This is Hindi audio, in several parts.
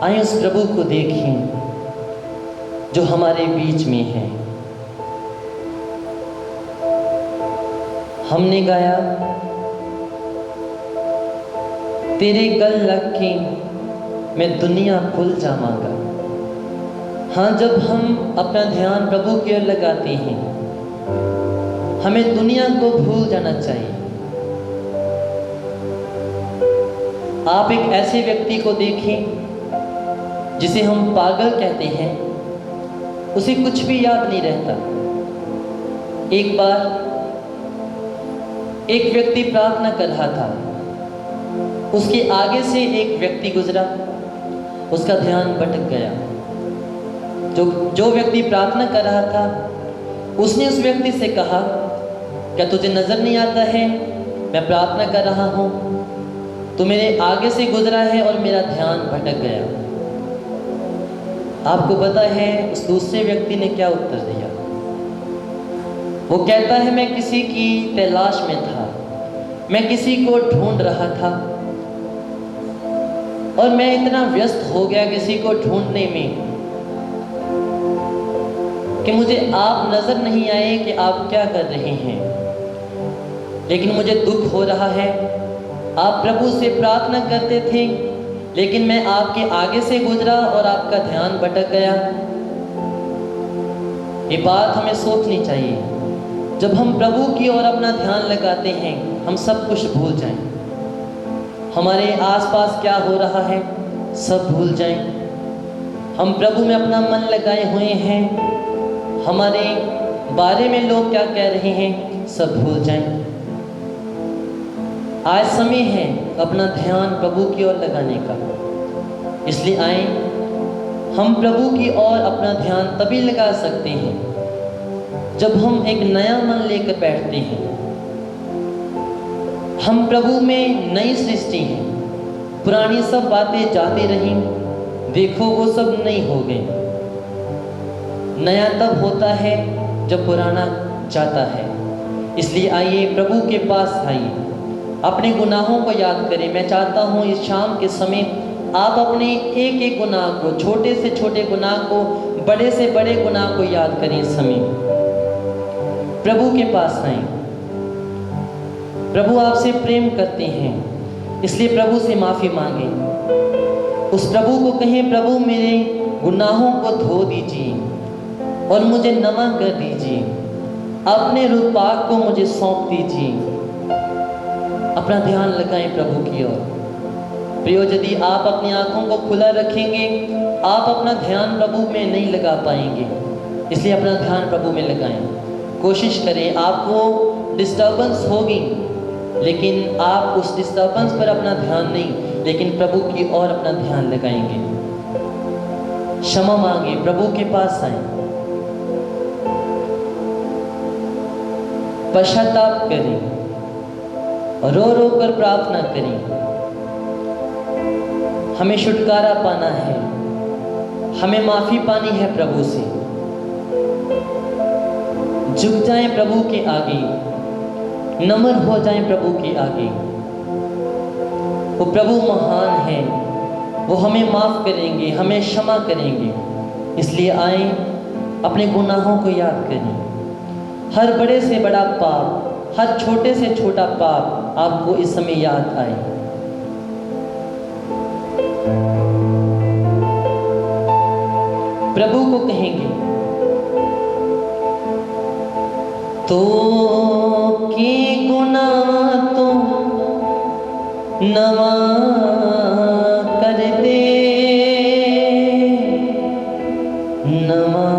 आए उस प्रभु को देखें जो हमारे बीच में है। हमने गाया तेरे गल लग के मैं दुनिया भूल जावांगा। हाँ, जब हम अपना ध्यान प्रभु की ओर लगाते हैं हमें दुनिया को भूल जाना चाहिए। आप एक ऐसे व्यक्ति को देखें जिसे हम पागल कहते हैं, उसे कुछ भी याद नहीं रहता। एक बार एक व्यक्ति प्रार्थना कर रहा था, उसके आगे से एक व्यक्ति गुजरा, उसका ध्यान भटक गया। जो व्यक्ति प्रार्थना कर रहा था उसने उस व्यक्ति से कहा, क्या तुझे नजर नहीं आता है मैं प्रार्थना कर रहा हूं? तू मेरे आगे से गुजरा है और मेरा ध्यान भटक गया। आपको पता है उस दूसरे व्यक्ति ने क्या उत्तर दिया? वो कहता है मैं किसी की तलाश में था, मैं किसी को ढूंढ रहा था और मैं इतना व्यस्त हो गया किसी को ढूंढने में कि मुझे आप नजर नहीं आए कि आप क्या कर रहे हैं। लेकिन मुझे दुख हो रहा है, आप प्रभु से प्रार्थना करते थे लेकिन मैं आपके आगे से गुजरा और आपका ध्यान भटक गया। ये बात हमें सोचनी चाहिए। जब हम प्रभु की ओर अपना ध्यान लगाते हैं हम सब कुछ भूल जाएं। हमारे आसपास क्या हो रहा है सब भूल जाएं। हम प्रभु में अपना मन लगाए हुए हैं, हमारे बारे में लोग क्या कह रहे हैं सब भूल जाएं। आज समय है अपना ध्यान प्रभु की ओर लगाने का। इसलिए आए हम प्रभु की ओर अपना ध्यान तभी लगा सकते हैं जब हम एक नया मन लेकर बैठते हैं। हम प्रभु में नई सृष्टि हैं। पुरानी सब बातें जाती रहीं, देखो वो सब नई हो गई। नया तब होता है जब पुराना जाता है। इसलिए आइए प्रभु के पास आइए, अपने गुनाहों को याद करें। मैं चाहता हूँ इस शाम के समय आप अपने एक एक गुनाह को, छोटे से छोटे गुनाह को, बड़े से बड़े गुनाह को याद करें। इस समय प्रभु के पास आएं। प्रभु आपसे प्रेम करते हैं, इसलिए प्रभु से माफ़ी मांगें। उस प्रभु को कहें, प्रभु मेरे गुनाहों को धो दीजिए और मुझे नवा कर दीजिए, अपने रूह पाक को मुझे सौंप दीजिए। अपना ध्यान लगाएं प्रभु की ओर। प्रियो, यदि आप अपनी आंखों को खुला रखेंगे आप अपना ध्यान प्रभु में नहीं लगा पाएंगे। इसलिए अपना ध्यान प्रभु में लगाएं। कोशिश करें, आपको डिस्टर्बेंस होगी लेकिन आप उस डिस्टर्बेंस पर अपना ध्यान नहीं, लेकिन प्रभु की ओर अपना ध्यान लगाएंगे। क्षमा मांगे, प्रभु के पास आए, पश्चाताप करें, रो रो कर प्रार्थना करें। हमें छुटकारा पाना है, हमें माफी पानी है प्रभु से। झुक जाएं प्रभु के आगे, नम्र हो जाएं प्रभु के आगे। वो प्रभु महान है, वो हमें माफ करेंगे, हमें क्षमा करेंगे। इसलिए आए अपने गुनाहों को याद करें। हर बड़े से बड़ा पाप, हर छोटे से छोटा पाप आपको इस समय याद आए। प्रभु को कहेंगे, तो के गुनाह तो नवा कर दे, नवा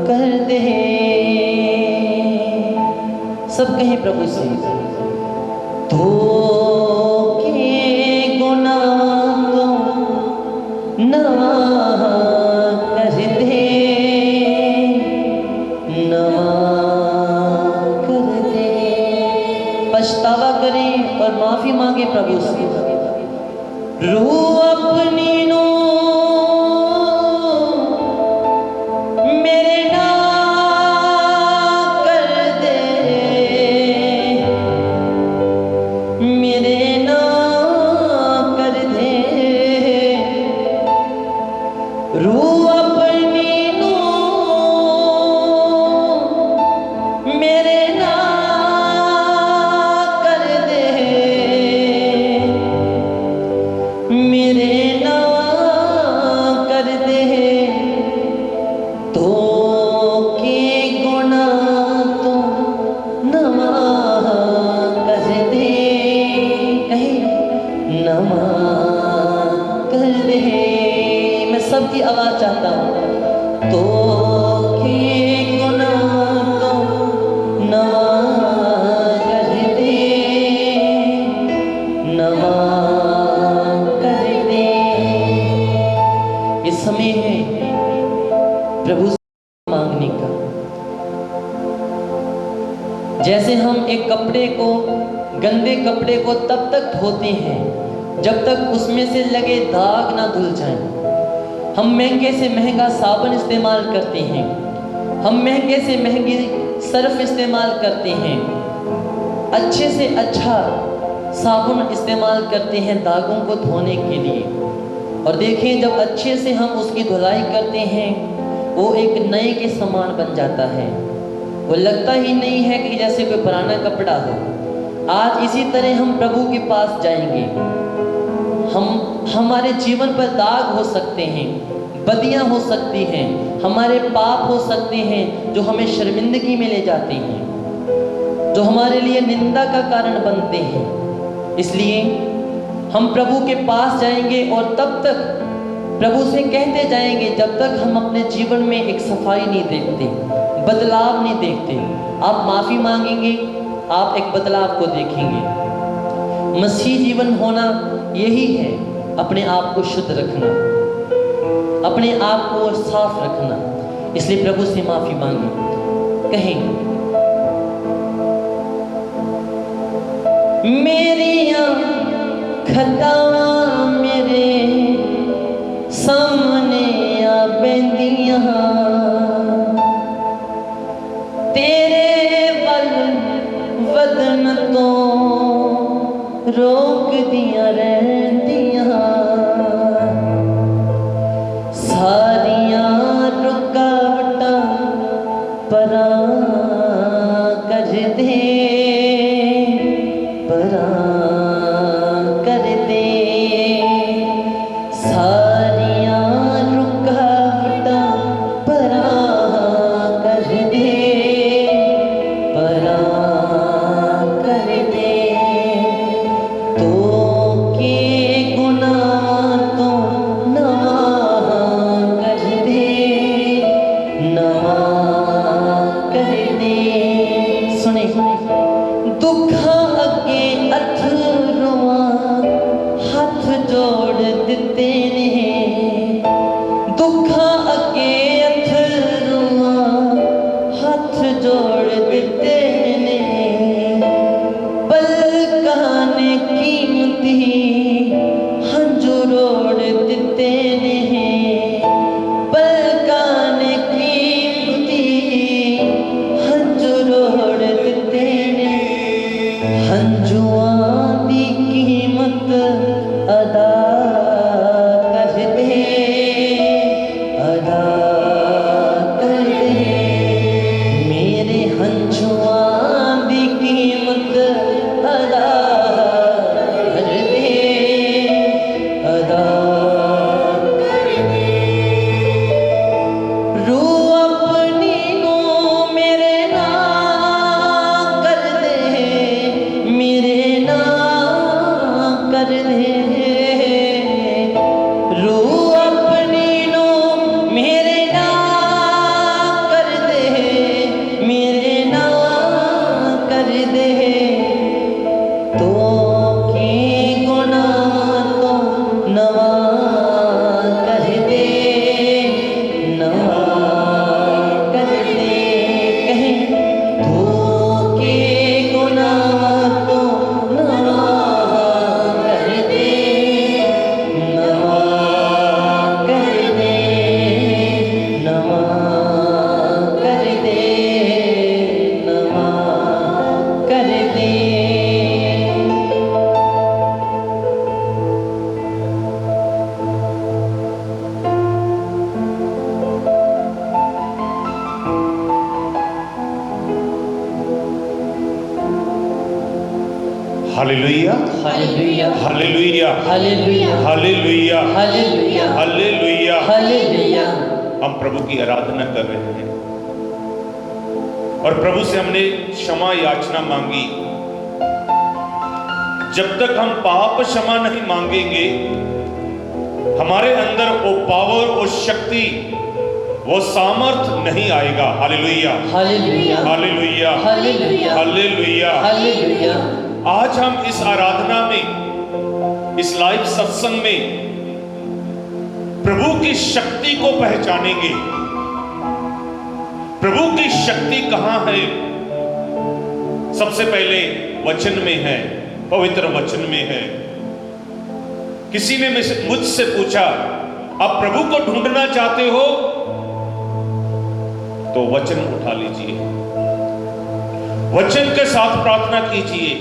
कर दे। सब कहें प्रभु से, तो के गुनाह तो नवा कर दे, नवा कर दे। पछतावा करें और माफी मांगे प्रभु से। रूह अपनी नो मेरे ना कर दे, मेरे ना कर दे। रू अपनी नो मेरे ना कर दे, मेरे ना कर दे, तो के गुना तो नवा कर दे, कहे नवा कर दे। मैं सबकी आवाज चाहता हूँ, तो के गुना तो नवा कर दे, नवा कर दे। इस समय है प्रभु से मांगने का। जैसे हम एक कपड़े को, गंदे कपड़े को तब तक धोते हैं जब तक उसमें से लगे दाग ना धुल जाएं। हम महंगे से महंगा साबुन इस्तेमाल करते हैं, हम महंगे से महंगी सर्फ इस्तेमाल करते हैं, अच्छे से अच्छा साबुन इस्तेमाल करते हैं दागों को धोने के लिए। और देखें, जब अच्छे से हम उसकी धुलाई करते हैं, वो एक नए के समान बन जाता है। वो लगता ही नहीं है कि जैसे कोई पुराना कपड़ा हो। आज इसी तरह हम प्रभु के पास जाएंगे। हमारे जीवन पर दाग हो सकते हैं, बदियां हो सकती हैं, हमारे पाप हो सकते हैं जो हमें शर्मिंदगी में ले जाते हैं, जो हमारे लिए निंदा का कारण बनते हैं। इसलिए हम प्रभु के पास जाएंगे और तब तक प्रभु से कहते जाएंगे जब तक हम अपने जीवन में एक सफाई नहीं देखते, बदलाव नहीं देखते। आप माफ़ी मांगेंगे, आप एक बदलाव को देखेंगे। मसीह जीवन होना यही है, अपने आप को शुद्ध रखना, अपने आप को साफ रखना। इसलिए प्रभु से माफ़ी मांगे, कहें मेरी खतावा मेरे सामने आ बेंदियां, तेरे बल वदन तो रोक दिया रहतियां, सारियां रुकावटां परां कर दे, परां कर दे, सारियां रुकावटां परां कर दे, परां कर दे, तो के गुनाह तो नवा कर दे, नवा कर दे। सुने, दुखा अगे अथरुआ हाथ जोड़ दिते ने, दुखा अगे अथरुआ हाथ जोड़ दिते ने, पलकां ने कीमती हंजू रोड़ दिते ने, पलकां ने कीमती हंजू रोड़ दिते ने, हंजुआं दी कीमत अदा कर दे, अदा कर दे, मेरे हंजुआं दी कीमत अदा कर दे, अदा कर दे। रू अपनी नो मेरे ना कर दे, मेरे ना कर दे, रू अपनी नो मेरे ना कर दे, मेरे ना कर दे, तो के गुनाह तो नवा कर दे, नवा कर दे। कहें, तो के गुनाह तो नवा कर दे, नवा कर दे, नवा कर दे, नवा कर दे। Hallelujah, hallelujah, hallelujah, hallelujah, hallelujah, hallelujah, hallelujah. Hallelujah. हम प्रभु की आराधना कर रहे हैं और प्रभु से हमने क्षमा याचना मांगी। जब तक हम पाप क्षमा नहीं मांगेंगे, हमारे अंदर वो पावर, वो शक्ति, वो सामर्थ नहीं आएगा। Hallelujah, hallelujah, hallelujah, hallelujah, hallelujah. Hallelujah. आज हम इस आराधना में, इस लाइव सत्संग में प्रभु की शक्ति को पहचानेंगे। प्रभु की शक्ति कहां है? सबसे पहले वचन में है, पवित्र वचन में है। किसी ने मुझसे पूछा, आप प्रभु को ढूंढना चाहते हो तो वचन उठा लीजिए, वचन के साथ प्रार्थना कीजिए,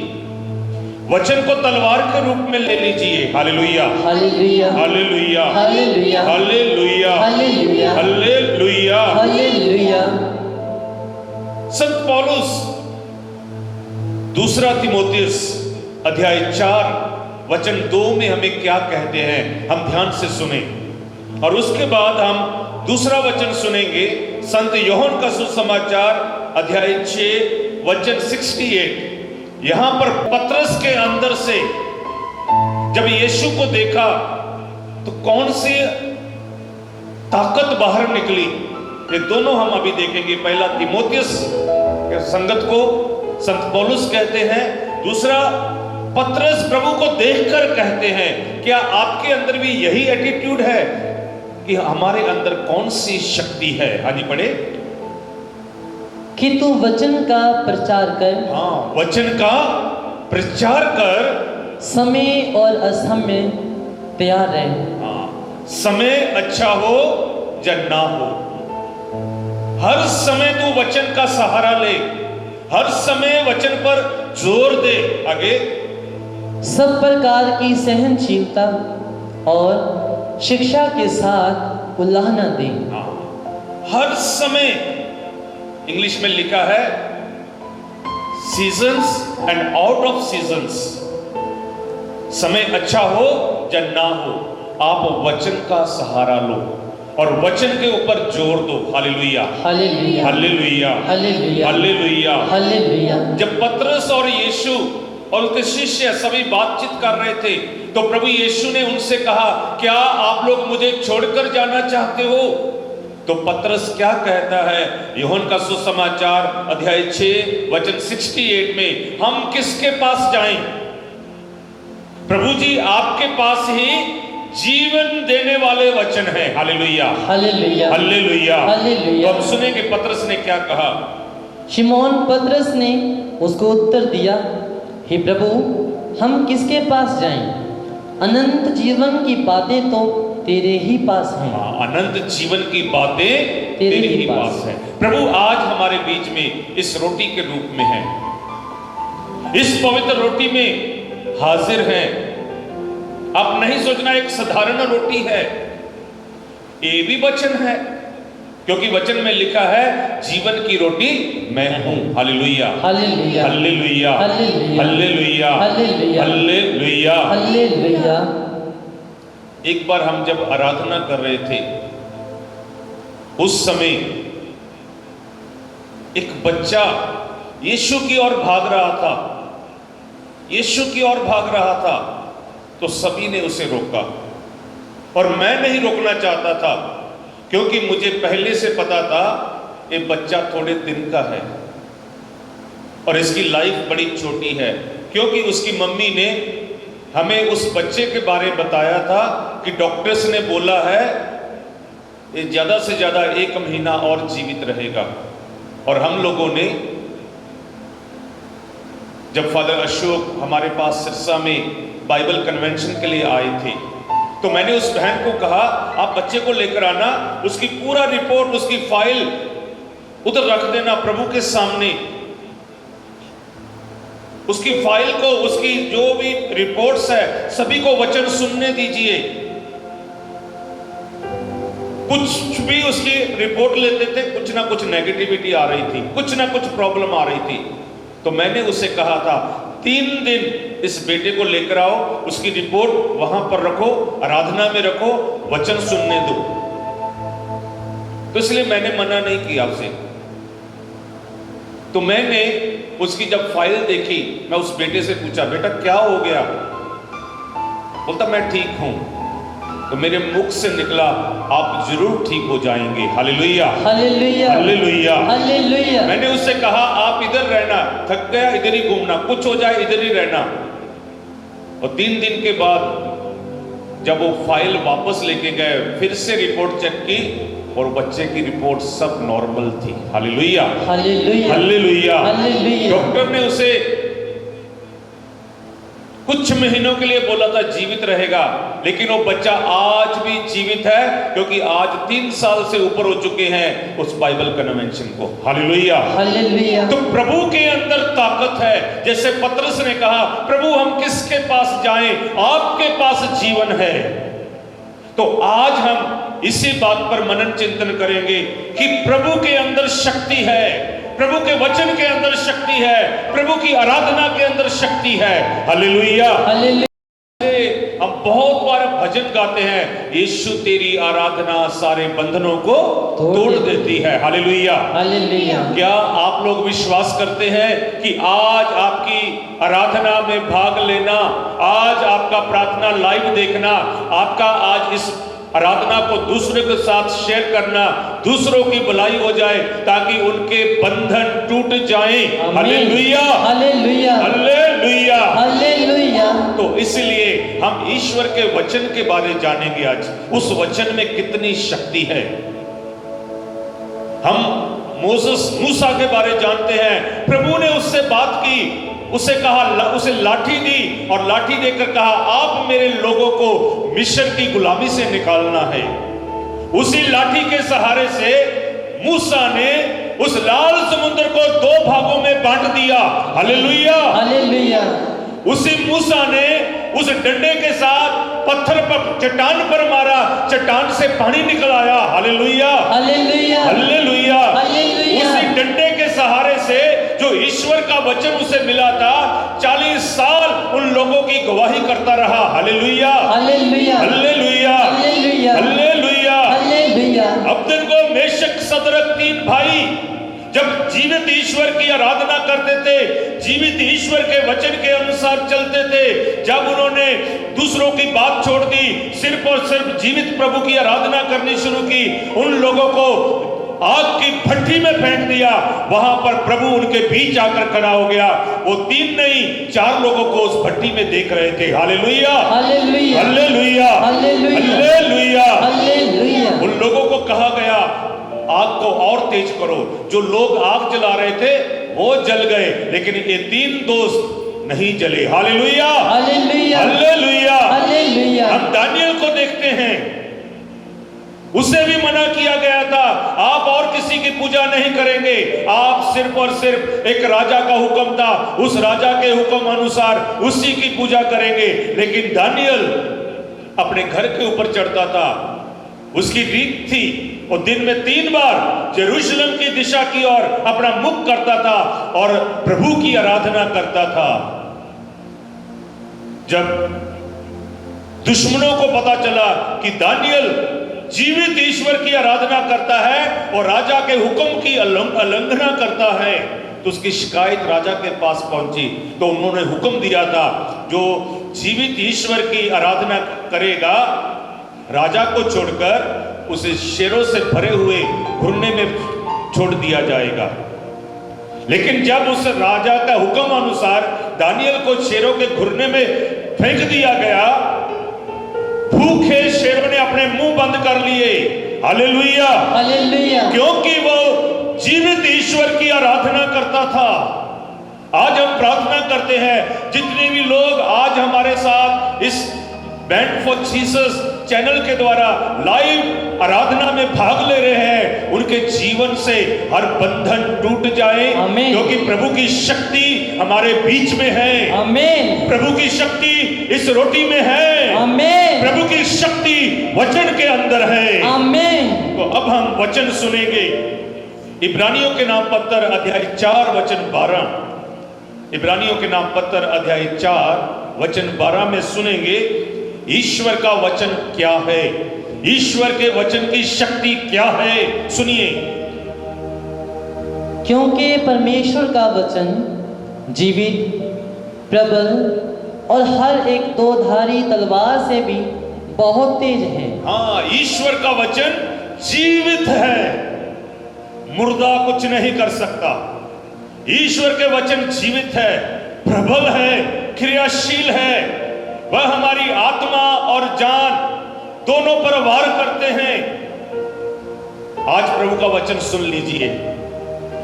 वचन को तलवार के रूप में ले लीजिए। Hallelujah, hallelujah, hallelujah, hallelujah, hallelujah, hallelujah, hallelujah. Hallelujah. संत पौलुस दूसरा तीमुथियुस अध्याय 4 वचन 2 में हमें क्या कहते हैं, हम ध्यान से सुने और उसके बाद हम दूसरा वचन सुनेंगे। संत यूहन्ना का सुसमाचार अध्याय 6 वचन 68। यहां पर पतरस के अंदर से जब यीशु को देखा तो कौन सी ताकत बाहर निकली, ये दोनों हम अभी देखेंगे। पहला तीमुथियुस के संगत को संत पौलुस कहते हैं, दूसरा पतरस प्रभु को देखकर कहते हैं, क्या आपके अंदर भी यही एटीट्यूड है कि हमारे अंदर कौन सी शक्ति है? आगे पढ़े कि तू वचन का प्रचार कर, हाँ, वचन का प्रचार कर, समय और असमय तैयार रहे। हाँ, समय अच्छा हो या ना हो, हर समय तू वचन का सहारा ले, हर समय वचन पर जोर दे। आगे सब प्रकार की सहनशीलता और शिक्षा के साथ उल्लाहना दे। हाँ, हर समय, इंग्लिश में लिखा है seasons and out of seasons, समय अच्छा हो या ना हो, आप वचन का सहारा लो और वचन के ऊपर जोर दो। Hallelujah, hallelujah, hallelujah, hallelujah, hallelujah, hallelujah. जब पतरस और यीशु और उसके शिष्य सभी बातचीत कर रहे थे तो प्रभु यीशु ने उनसे कहा, क्या आप लोग मुझे छोड़कर जाना चाहते हो? तो पतरस क्या कहता है? यूहन्ना का सुसमाचार अध्याय 6 वचन 68 में, हम किसके पास जाएं? प्रभु जी आपके पास ही जीवन देने वाले वचन है। Hallelujah, hallelujah, hallelujah, hallelujah. तो हम सुनेंगे पतरस ने क्या कहा। शिमोन पतरस ने उसको उत्तर दिया, हे प्रभु, हम किसके पास जाएं? अनंत जीवन की बातें तो तेरे ही पास हैं। अनंत जीवन की बातें तेरे ही पास है। प्रभु आज हमारे बीच में इस रोटी के रूप में है, इस पवित्र रोटी में हाजिर हैं। आप नहीं सोचना एक साधारण रोटी है, ये भी वचन है, क्योंकि वचन में लिखा है जीवन की रोटी मैं हूं। Hallelujah, hallelujah, hallelujah, hallelujah, hallelujah, hallelujah, hallelujah, hallelujah. एक बार हम जब आराधना कर रहे थे, उस समय एक बच्चा यीशु की ओर भाग रहा था, यीशु की ओर भाग रहा था, तो सभी ने उसे रोका और मैं नहीं रोकना चाहता था, क्योंकि मुझे पहले से पता था ये बच्चा थोड़े दिन का है और इसकी लाइफ बड़ी छोटी है, क्योंकि उसकी मम्मी ने हमें उस बच्चे के बारे में बताया था कि डॉक्टर्स ने बोला है ये ज़्यादा से ज़्यादा 1 महीना और जीवित रहेगा। और हम लोगों ने, जब फादर अशोक हमारे पास सिरसा में बाइबल कन्वेंशन के लिए आए थे, तो मैंने उस बहन को कहा आप बच्चे को लेकर आना, उसकी पूरा रिपोर्ट, उसकी फाइल उधर रख देना प्रभु के सामने, उसकी फाइल को, उसकी जो भी रिपोर्ट्स है सभी को वचन सुनने दीजिए। कुछ भी उसकी रिपोर्ट लेते थे, कुछ ना कुछ नेगेटिविटी आ रही थी, कुछ ना कुछ प्रॉब्लम आ रही थी। तो मैंने उसे कहा था 3 दिन इस बेटे को लेकर आओ, उसकी रिपोर्ट वहां पर रखो, आराधना में रखो, वचन सुनने दो। तो इसलिए मैंने मना नहीं किया आपसे। तो मैंने उसकी जब फाइल देखी, मैं उस बेटे से पूछा, बेटा क्या हो गया? बोलता मैं ठीक हूं। तो मेरे मुख से निकला, आप जरूर ठीक हो जाएंगे। Hallelujah, hallelujah, hallelujah, hallelujah. मैंने उससे कहा आप इधर रहना, थक गया इधर ही घूमना, कुछ हो जाए इधर ही रहना। और 3 दिन के बाद जब वो फाइल वापस लेके गए, फिर से रिपोर्ट चेक की और बच्चे की रिपोर्ट सब नॉर्मल थी। Hallelujah, hallelujah, hallelujah, hallelujah. Doctor ने उसे कुछ महीनों के लिए बोला था जीवित रहेगा, लेकिन वो बच्चा आज भी जीवित है, क्योंकि आज 3 साल से ऊपर हो चुके हैं उस बाइबल कन्वेंशन को। Hallelujah, hallelujah. तो प्रभु के अंदर ताकत है। जैसे पतरस ने कहा, प्रभु हम किसके पास जाएं, आपके पास जीवन है। तो आज हम इसी बात पर मनन चिंतन करेंगे कि प्रभु के अंदर शक्ति है, प्रभु के वचन के अंदर शक्ति है, प्रभु की आराधना के अंदर शक्ति है। Hallelujah, hallelujah. हम बहुत बार भजन गाते हैं, यीशु तेरी आराधना सारे बंधनों को तोड़ देती है। Hallelujah, hallelujah. क्या आप लोग विश्वास करते हैं कि आज आपकी आराधना में भाग लेना, आज आपका प्रार्थना लाइव देखना, आपका आज इस आराधना को दूसरे के साथ शेयर करना, दूसरों की भलाई हो जाए, ताकि उनके बंधन टूट जाएं। Hallelujah, hallelujah, hallelujah, hallelujah. तो इसलिए हम ईश्वर के वचन के बारे में जानेंगे आज, उस वचन में कितनी शक्ति है। हम मूसा के बारे जानते हैं, प्रभु ने उससे बात की, उसे कहा, उसे लाठी दी और लाठी देकर कहा, आप मेरे लोगों को मिस्र की गुलामी से निकालना है। उसी लाठी के सहारे से मूसा ने उस लाल समुद्र को 2 भागों में बांट दिया। Hallelujah, hallelujah. उसी मूसा ने उस डंडे के साथ पत्थर पर, चट्टान पर मारा, चट्टान से पानी निकल आया। Hallelujah, hallelujah, hallelujah. हालेलुया। उसी डंडे के सहारे से जो ईश्वर का वचन उसे मिला था, 40 साल उन लोगों की गवाही करता रहा। Hallelujah, hallelujah, hallelujah, hallelujah, hallelujah, hallelujah. Abednego, Meshach, Shadrach 3 भाई जब जीवित ईश्वर की आराधना करते थे, जीवित ईश्वर के वचन के अनुसार चलते थे, जब उन्होंने दूसरों की बात छोड़ दी, सिर्फ और सिर्फ जीवित प्रभु की आराधना करनी शुरू की, उन लोगों को आग की भट्टी में फेंक दिया। वहां पर प्रभु उनके बीच आकर खड़ा हो गया। वो 3 नहीं 4 लोगों को उस भट्टी में देख रहे थे। Hallelujah, hallelujah, hallelujah, hallelujah, hallelujah, hallelujah. उन लोगों को कहा गया, आग को और तेज करो। जो लोग आग जला रहे थे वो जल गए, लेकिन ये 3 दोस्त नहीं जले। Hallelujah, hallelujah, hallelujah, hallelujah. हम दानियल को देखते हैं, उसे भी मना किया गया था, आप और किसी की पूजा नहीं करेंगे, आप सिर्फ और सिर्फ एक राजा का हुक्म था, उस राजा के हुक्म अनुसार उसी की पूजा करेंगे। लेकिन दानियल अपने घर के ऊपर चढ़ता था, उसकी रीत थी, और दिन में 3 बार जेरूशलेम की दिशा की ओर अपना मुख करता था और प्रभु की आराधना करता था। जब दुश्मनों को पता चला कि दानियल जीवित ईश्वर की आराधना करता है और राजा के हुक्म की उल्लंघना करता है, तो उसकी शिकायत राजा के पास पहुंची। तो उन्होंने हुक्म दिया था, जो जीवित ईश्वर की आराधना करेगा, राजा को छोड़कर उसे शेरों से भरे हुए घुरने में छोड़ दिया जाएगा। लेकिन जब उस राजा का हुक्म अनुसार दानियल को शेरों के घुरने में फेंक दिया गया, भूखे शेरों ने अपने मुंह बंद कर लिए। Hallelujah, hallelujah. क्योंकि वो जीवित ईश्वर की आराधना करता था। आज हम प्रार्थना करते हैं, जितने भी लोग आज हमारे साथ इस बैंड फॉर जीसस चैनल के द्वारा लाइव आराधना में भाग ले रहे हैं, उनके जीवन से हर बंधन टूट जाए, आमीन। क्योंकि प्रभु की शक्ति हमारे बीच में है। आमीन। प्रभु की शक्ति इस रोटी में है। आमीन। प्रभु की शक्ति वचन के अंदर है। आमीन। तो अब हम वचन सुनेंगे। इब्रानियों के नाम पत्र अध्याय 4 वचन 12। इब्रानियों के नाम पत्र अध्याय 4 वचन 12 में सुनेंगे ईश्वर का वचन क्या है, ईश्वर के वचन की शक्ति क्या है। सुनिए, क्योंकि परमेश्वर का वचन जीवित, प्रबल और हर एक दोधारी तलवार से भी बहुत तेज है। हाँ, ईश्वर का वचन जीवित है, मुर्दा कुछ नहीं कर सकता। ईश्वर के वचन जीवित है, प्रबल है, क्रियाशील है। वह हमारी आत्मा और जान दोनों पर वार करते हैं। आज प्रभु का वचन सुन लीजिए,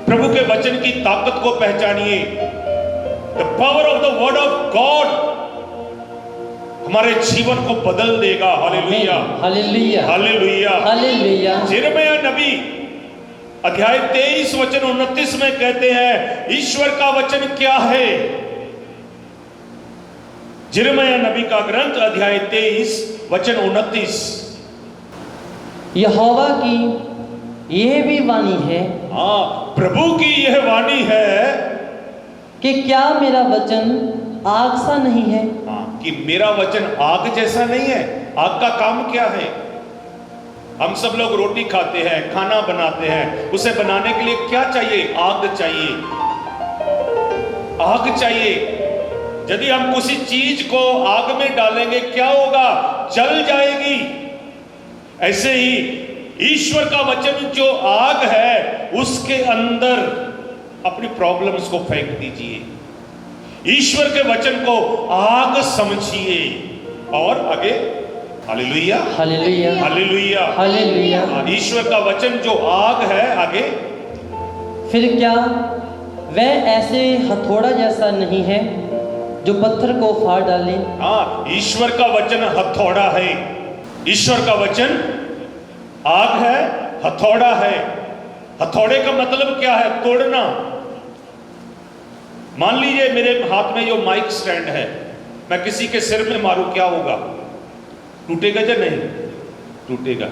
प्रभु के वचन की ताकत को पहचानिए। The power of the word of God हमारे जीवन को बदल देगा। Hallelujah, hallelujah, hallelujah, hallelujah. यिर्मयाह नबी अध्याय 23 वचन 29 में कहते हैं ईश्वर का वचन क्या है। यिर्मयाह नबी का ग्रंथ अध्याय 23 वचन 29। यहोवा की यह भी वाणी है, हाँ, प्रभु की यह वाणी है कि क्या मेरा वचन आग सा नहीं है। हाँ, कि मेरा वचन आग जैसा नहीं है। आग का काम क्या है? हम सब लोग रोटी खाते हैं, खाना बनाते हैं, उसे बनाने के लिए क्या चाहिए? आग चाहिए, आग चाहिए। यदि हम किसी चीज को आग में डालेंगे क्या होगा? जल जाएगी। ऐसे ही ईश्वर का वचन जो आग है उसके अंदर अपनी प्रॉब्लम्स को फेंक दीजिए। ईश्वर के वचन को आग समझिए और आगे हालेलुया, हालेलुया, हालेलुया, हालेलुया। ईश्वर का वचन जो आग है, आगे फिर क्या वह ऐसे हथौड़ा जैसा नहीं है जो पत्थर को फाड़ डाले। हाँ, ईश्वर का वचन हथौड़ा है। ईश्वर का वचन आग है, हथौड़ा है। हथौड़े का मतलब क्या है? तोड़ना। मान लीजिए मेरे हाथ में जो माइक स्टैंड है, मैं किसी के सिर में मारूं, क्या होगा? टूटेगा या नहीं? टूटेगा।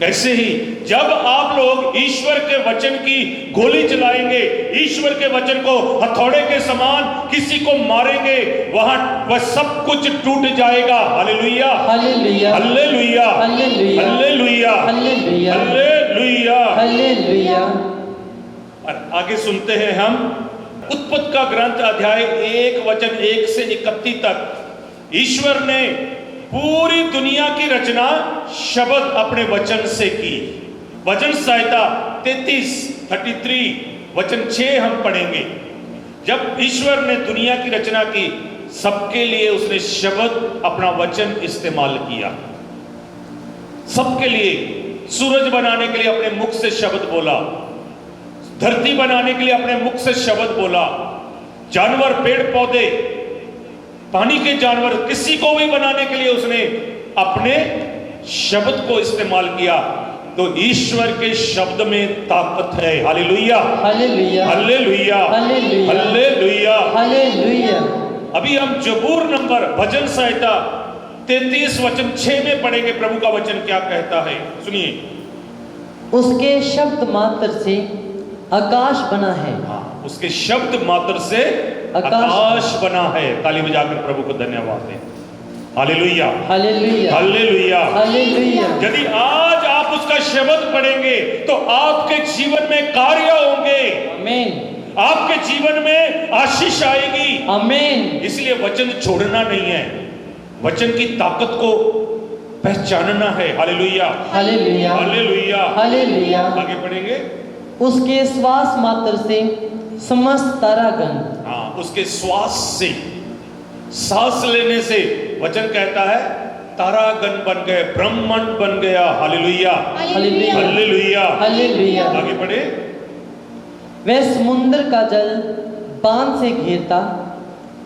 ऐसे ही जब आप लोग ईश्वर के वचन की गोली चलाएंगे, ईश्वर के वचन को हथौड़े के समान किसी को मारेंगे, वह सब कुछ टूट जाएगा। Hallelujah, hallelujah, hallelujah, hallelujah, hallelujah, hallelujah, hallelujah, hallelujah. और आगे सुनते हैं हम उत्पत्ति का ग्रंथ अध्याय 1 वचन 1 से 31 तक। ईश्वर ने पूरी दुनिया की रचना शब्द अपने वचन से की। वचन संहिता 33 वचन 6 हम पढ़ेंगे। जब ईश्वर ने दुनिया की रचना की, सबके लिए उसने शब्द अपना वचन इस्तेमाल किया। सबके लिए, सूरज बनाने के लिए अपने मुख से शब्द बोला, धरती बनाने के लिए अपने मुख से शब्द बोला, जानवर, पेड़ पौधे, पानी के जानवर, किसी को भी बनाने के लिए उसने अपने शब्द को इस्तेमाल किया। तो ईश्वर के शब्द में ताकत है। Hallelujah, hallelujah, hallelujah, hallelujah, hallelujah, hallelujah. अभी हम जबूर नंबर भजन संहिता 33 वचन 6 में पढ़ेंगे। प्रभु का वचन क्या कहता है, सुनिए। उसके शब्द मात्र से आकाश बना है। हाँ, उसके शब्द मात्र से आकाश आकाश बना है। ताली बजाकर प्रभु को धन्यवाद दें। Hallelujah, hallelujah, hallelujah, hallelujah. यदि आज आप उसका शब्द पढ़ेंगे तो आपके जीवन में कार्य होंगे, आमीन, आपके जीवन में आशीष आएगी। आमीन। इसलिए वचन छोड़ना नहीं है, वचन की ताकत को पहचानना है। Hallelujah, hallelujah, hallelujah, hallelujah. आगे पढ़ेंगे। उसके श्वास मात्र से समस्त तारागण, हाँ, उसके श्वास से, सांस लेने से वचन कहता है तारागण बन गए, ब्रह्मांड बन गया। Hallelujah, hallelujah, hallelujah, hallelujah. आगे बढ़े। वह समुद्र का जल बांध से घेरता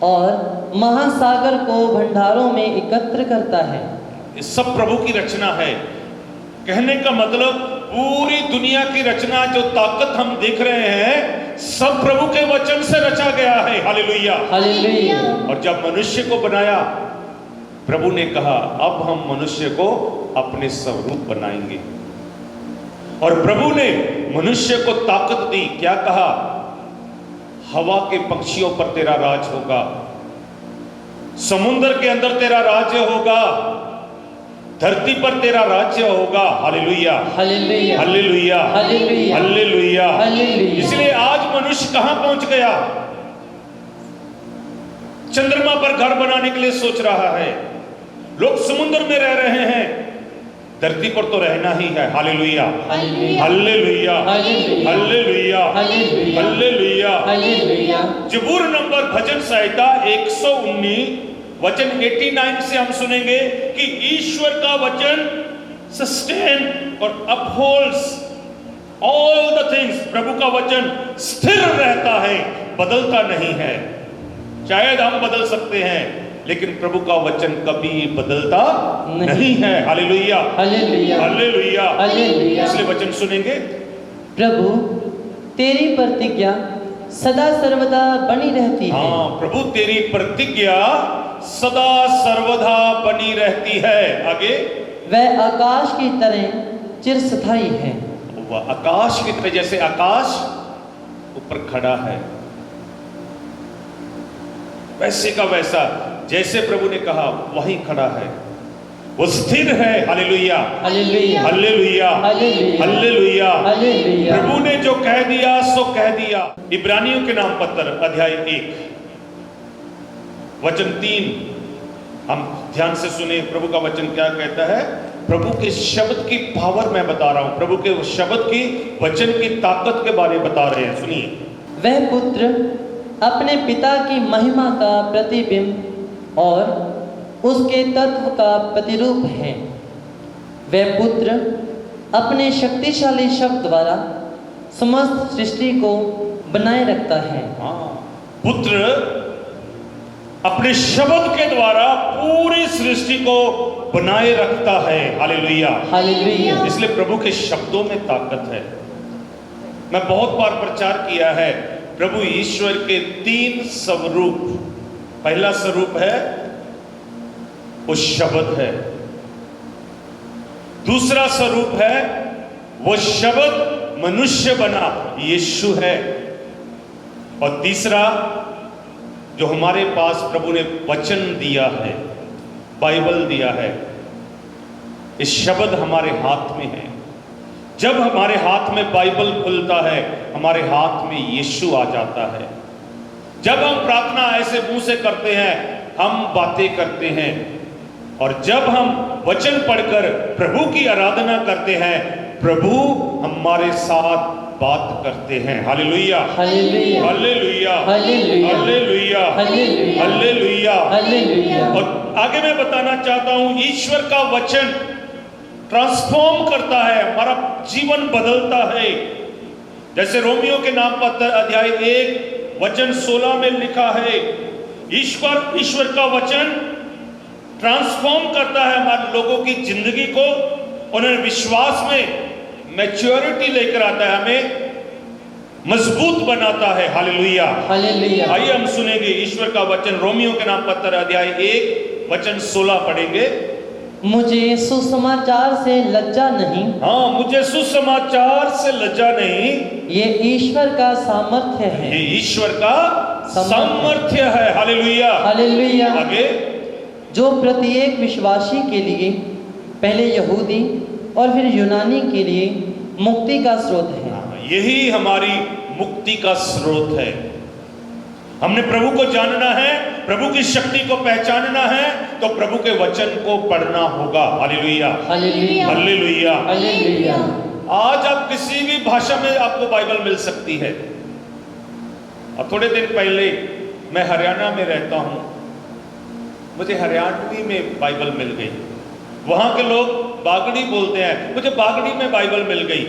और महासागर को भंडारों में एकत्र करता है। ये सब प्रभु की रचना है। कहने का मतलब पूरी दुनिया की रचना, जो ताकत हम देख रहे हैं, सब प्रभु के वचन से रचा गया है। Hallelujah, hallelujah. और जब मनुष्य को बनाया, प्रभु ने कहा अब हम मनुष्य को अपने स्वरूप बनाएंगे। और प्रभु ने मनुष्य को ताकत दी। क्या कहा? हवा के पक्षियों पर तेरा राज होगा, समुद्र के अंदर तेरा राज्य होगा, धरती पर तेरा राज्य होगा। Hallelujah, hallelujah, hallelujah, hallelujah, hallelujah. Hallelujah. इसलिए आज मनुष्य कहां पहुंच गया? चंद्रमा पर घर बनाने के लिए सोच रहा है, लोग समुद्र में रह रहे हैं, धरती पर तो रहना ही है। Hallelujah, hallelujah, hallelujah, hallelujah, hallelujah, hallelujah, hallelujah. Hallelujah. जबूर नंबर भजन संहिता 119 वचन 89 से हम सुनेंगे कि ईश्वर का वचन सस्टेन और अपहोल्ड्स ऑल द थिंग्स। प्रभु का वचन स्थिर रहता है, बदलता नहीं है। शायद हम बदल सकते हैं, लेकिन प्रभु का वचन कभी बदलता नहीं है। Hallelujah, hallelujah, hallelujah, hallelujah. इसलिए वचन सुनेंगे। प्रभु तेरी प्रतिज्ञा सदा सर्वदा बनी रहती है। हाँ, प्रभु तेरी प्रतिज्ञा सदा सर्वदा बनी रहती है। आगे, वह आकाश की तरह चिरस्थायी है। वह आकाश की तरह, जैसे आकाश ऊपर खड़ा है, वैसे का वैसा, जैसे प्रभु ने कहा वहीं खड़ा है, वो स्थिर है। Hallelujah, hallelujah, hallelujah, hallelujah, hallelujah. Hallelujah. प्रभु ने जो कह दिया सो कह दिया। इब्रानियों के नाम पत्र अध्याय 1 वचन 3 हम ध्यान से सुने। प्रभु का वचन क्या कहता है? प्रभु के शब्द की पावर मैं बता रहा हूं, प्रभु के शब्द की, वचन की ताकत के बारे में बता रहे हैं। सुनिए, वह पुत्र अपने पिता की महिमा का प्रतिबिंब और उसके तत्व का प्रतिरूप है। वह पुत्र अपने शक्तिशाली शब्द द्वारा समस्त सृष्टि को बनाए रखता है। पुत्र अपने शब्द के द्वारा पूरी सृष्टि को बनाए रखता है। Hallelujah, hallelujah. इसलिए प्रभु के शब्दों में ताकत है। मैं बहुत बार प्रचार किया है, प्रभु ईश्वर के 3 स्वरूप। पहला स्वरूप है वो शब्द है, दूसरा स्वरूप है वो शब्द मनुष्य बना यीशु है, और तीसरा जो हमारे पास प्रभु ने वचन दिया है, बाइबल दिया है। इस शब्द हमारे हाथ में है। जब हमारे हाथ में बाइबल खुलता है, हमारे हाथ में यीशु आ जाता है। जब हम प्रार्थना ऐसे मुंह से करते हैं, हम बातें करते हैं, और जब हम वचन पढ़कर प्रभु की आराधना करते हैं, प्रभु हमारे साथ बात करते हैं। Hallelujah, hallelujah, hallelujah, hallelujah, hallelujah, hallelujah, hallelujah. Hallelujah. और आगे मैं बताना चाहता हूं, ईश्वर का वचन ट्रांसफॉर्म करता है, हमारा जीवन बदलता है। जैसे रोमियो के नाम पत्र अध्याय 1 वचन 16 में लिखा है, ईश्वर का वचन ट्रांसफॉर्म करता है हमारे लोगों की जिंदगी को, उन्हें विश्वास में मैच्योरिटी लेकर आता है, हमें मजबूत बनाता है। Hallelujah, hallelujah. आइए हम सुनेंगे ईश्वर का वचन। रोमियो के नाम पत्र अध्याय 1 वचन 16 पढ़ेंगे। मुझे सुसमाचार से लज्जा नहीं, हाँ, मुझे सुसमाचार से लज्जा नहीं, ये ईश्वर का सामर्थ्य है। ये ईश्वर का सामर्थ्य है। Hallelujah, hallelujah. आगे, जो प्रत्येक विश्वासी के लिए पहले यहूदी और फिर यूनानी के लिए मुक्ति का स्रोत है। यही हमारी मुक्ति का स्रोत है। हमने प्रभु को जानना है, प्रभु की शक्ति को पहचानना है, तो प्रभु के वचन को पढ़ना होगा। Hallelujah, hallelujah, hallelujah, hallelujah. आज आप किसी भी भाषा में आपको बाइबल मिल सकती है। अब थोड़े दिन पहले, मैं हरियाणा में रहता हूं, मुझे हरियाणवी में बाइबल मिल गई। वहां के लोग बागड़ी बोलते हैं, मुझे बागड़ी में बाइबल मिल गई।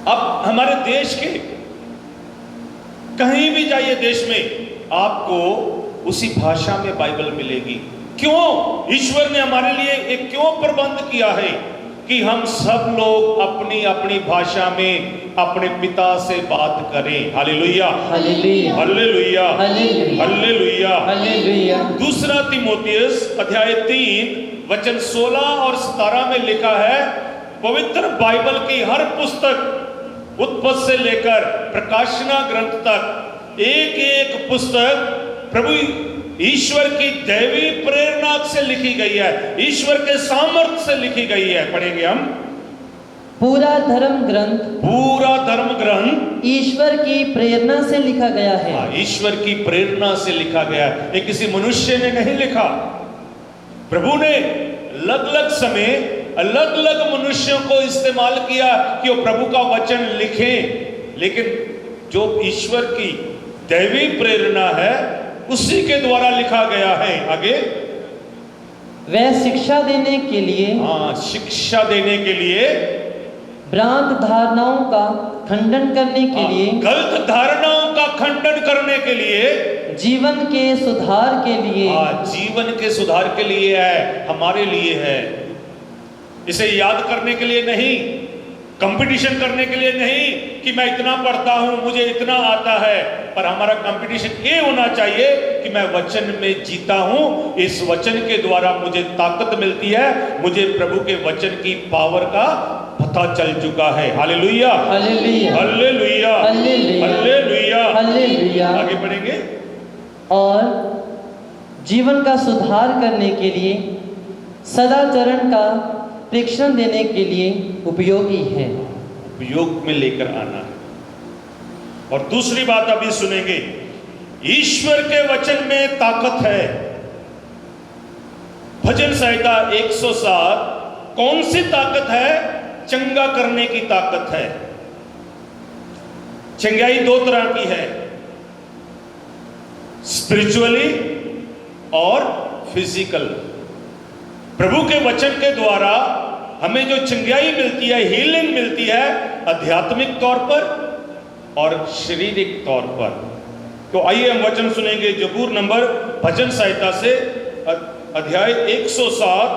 अब हमारे देश के कहीं भी जाइए देश में, आपको उसी भाषा में बाइबल मिलेगी। क्यों? ईश्वर ने हमारे लिए एक क्यों प्रबंध किया है कि हम सब लोग अपनी अपनी भाषा में अपने पिता से बात करें। Hallelujah, hallelujah, hallelujah, hallelujah, hallelujah, hallelujah. दूसरा तीमुथियुस अध्याय 3 वचन 16 और 17 में लिखा है, पवित्र बाइबल की हर पुस्तक उत्पत्ति से लेकर प्रकाशना ग्रंथ तक एक एक पुस्तक प्रभु ईश्वर की दैवी प्रेरणा से लिखी गई है, ईश्वर के सामर्थ्य से लिखी गई है। पढ़ेंगे हम। पूरा धर्म ग्रंथ ईश्वर की प्रेरणा से लिखा गया है। ईश्वर की प्रेरणा से लिखा गया है, ये किसी मनुष्य ने नहीं लिखा। प्रभु ने अलग अलग समय अलग अलग मनुष्यों को इस्तेमाल किया कि वो प्रभु का वचन लिखें, लेकिन जो ईश्वर की दैवी प्रेरणा है उसी के द्वारा लिखा गया है। आगे, वह शिक्षा देने के लिए, शिक्षा देने के लिए, भ्रांत धारणाओं का खंडन करने के लिए, गलत धारणाओं का खंडन करने के लिए, जीवन के सुधार के लिए, जीवन के सुधार के लिए है, हमारे लिए है। इसे याद करने के लिए नहीं, कंपटीशन करने के लिए नहीं कि मैं इतना पढ़ता हूं, मुझे इतना आता है, पर हमारा कंपटीशन ये होना चाहिए कि मैं वचन में जीता हूं, इस वचन के द्वारा मुझे ताकत मिलती है, मुझे प्रभु के वचन की पावर का पता चल चुका है। Hallelujah, hallelujah, hallelujah, hallelujah, hallelujah. आगे बढ़ेंगे। और जीवन का सुधार करने के लिए, सदाचरण का परीक्षण देने के लिए उपयोगी है। उपयोग में लेकर आना है। और दूसरी बात अभी सुनेंगे, ईश्वर के वचन में ताकत है। भजन संहिता 107, कौन सी ताकत है? चंगा करने की ताकत है। चंगाई दो तरह की है, स्पिरिचुअली और फिजिकल। प्रभु के वचन के द्वारा हमें जो चंगाई मिलती है, हीलिंग मिलती है, आध्यात्मिक तौर पर और शारीरिक तौर पर। तो आइए हम वचन सुनेंगे जबूर नंबर भजन संहिता से अध्याय 107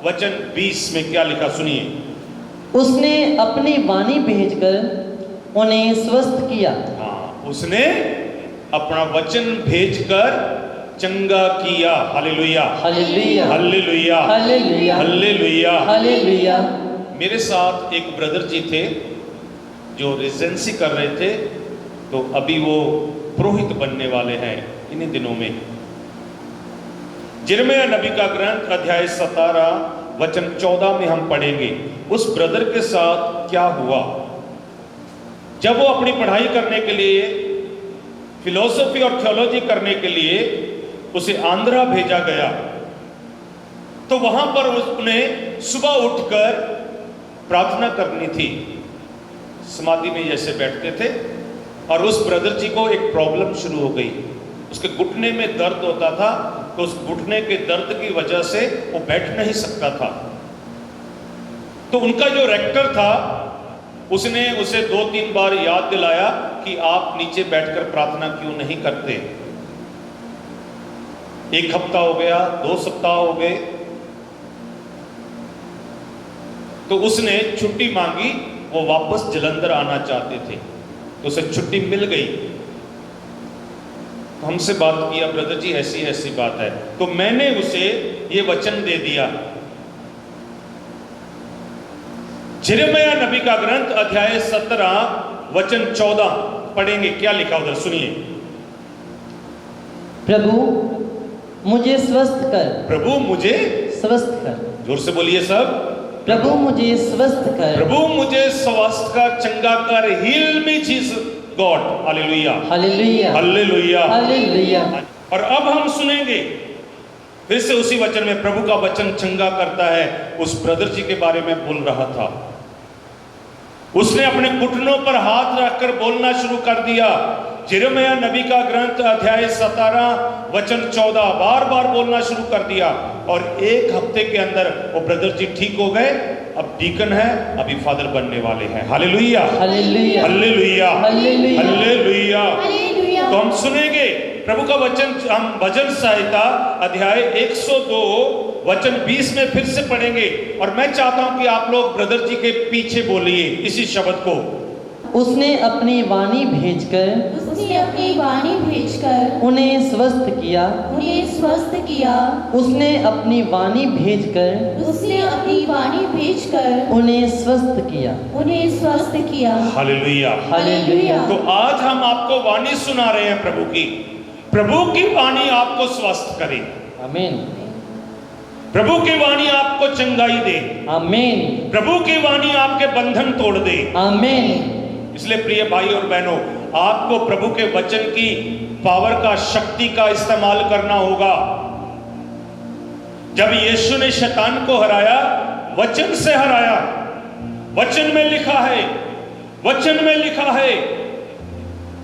वचन 20 में क्या लिखा, सुनिए। उसने अपनी वाणी भेजकर उन्हें स्वस्थ किया। उसने अपना वचन भेजकर चंगा किया। Hallelujah, hallelujah, hallelujah, hallelujah, hallelujah, hallelujah. मेरे साथ एक ब्रदर जी थे जो रेजिडेंसी कर रहे थे, तो अभी वो पुरोहित बनने वाले हैं इन्हीं दिनों में। यिर्मयाह नबी का ग्रंथ अध्याय 17 वचन 14 में हम पढ़ेंगे उस ब्रदर के साथ क्या हुआ। जब वो अपनी पढ़ाई करने के लिए, फिलोसफी और थियोलॉजी करने के लिए उसे आंध्रा भेजा गया, तो वहां पर उसने सुबह उठकर प्रार्थना करनी थी। समाधि में जैसे बैठते थे, और उस ब्रदर जी को एक प्रॉब्लम शुरू हो गई। उसके घुटने में दर्द होता था, तो उस घुटने के दर्द की वजह से वो बैठ नहीं सकता था। तो उनका जो रेक्टर था उसने उसे 2-3 बार याद दिलाया कि आप नीचे बैठकर प्रार्थना क्यों नहीं करते। 1 हफ्ता हो गया, 2 सप्ताह हो गए, तो उसने छुट्टी मांगी। वो वापस जलंधर आना चाहते थे, तो उसे छुट्टी मिल गई। तो हमसे बात किया, ब्रदर जी ऐसी ऐसी बात है। तो मैंने उसे ये वचन दे दिया। यिर्मयाह नबी का ग्रंथ अध्याय 17 वचन 14 पढ़ेंगे, क्या लिखा उधर, सुनिए। प्रभु मुझे स्वस्थ कर, प्रभु मुझे स्वस्थ कर, जोर से बोलिए सब। प्रभु मुझे स्वस्थ कर, प्रभु मुझे स्वस्थ कर, चंगा कर। Heal me Jesus God. Hallelujah, hallelujah, hallelujah, hallelujah. और अब हम सुनेंगे फिर से उसी वचन में, प्रभु का वचन चंगा करता है। उस ब्रदर जी के बारे में बोल रहा था। उसने अपने घुटनों पर हाथ रखकर बोलना शुरू कर दिया। यिर्मयाह नबी का ग्रंथ अध्याय 17 वचन 14 बार बार बोलना शुरू कर दिया, और 1 हफ्ते के अंदर वो ब्रदर जी ठीक हो गए। अब डीकन है, अभी फादर बनने वाले हैं। Hallelujah, hallelujah, hallelujah, hallelujah, hallelujah. तो हम सुनेंगे प्रभु का वचन, हम भजन संहिता अध्याय 102 वचन 20 में फिर से पढ़ेंगे। और मैं चाहता हूं कि आप लोग ब्रदर जी के पीछे बोलिए इसी शब्द को। उसने अपनी वाणी भेजकर उसने अपनी वाणी भेजकर उन्हें स्वस्थ किया। उन्हें स्वस्थ किया। उसने अपनी वाणी भेजकर उसने अपनी वाणी भेजकर उन्हें स्वस्थ किया। उन्हें स्वस्थ किया। हालेलुया। हालेलुया। तो आज हम आपको वाणी सुना रहे हैं प्रभु की। प्रभु की वाणी आपको स्वस्थ करे, आमीन। प्रभु की वाणी आपको चंगाई दे, आमीन। प्रभु की वाणी आपके बंधन तोड़ दे। आमीन। इसलिए प्रिय भाई और बहनों, आपको प्रभु के वचन की पावर का, शक्ति का इस्तेमाल करना होगा। जब यीशु ने शैतान को हराया, वचन से हराया। वचन में लिखा है, वचन में लिखा है।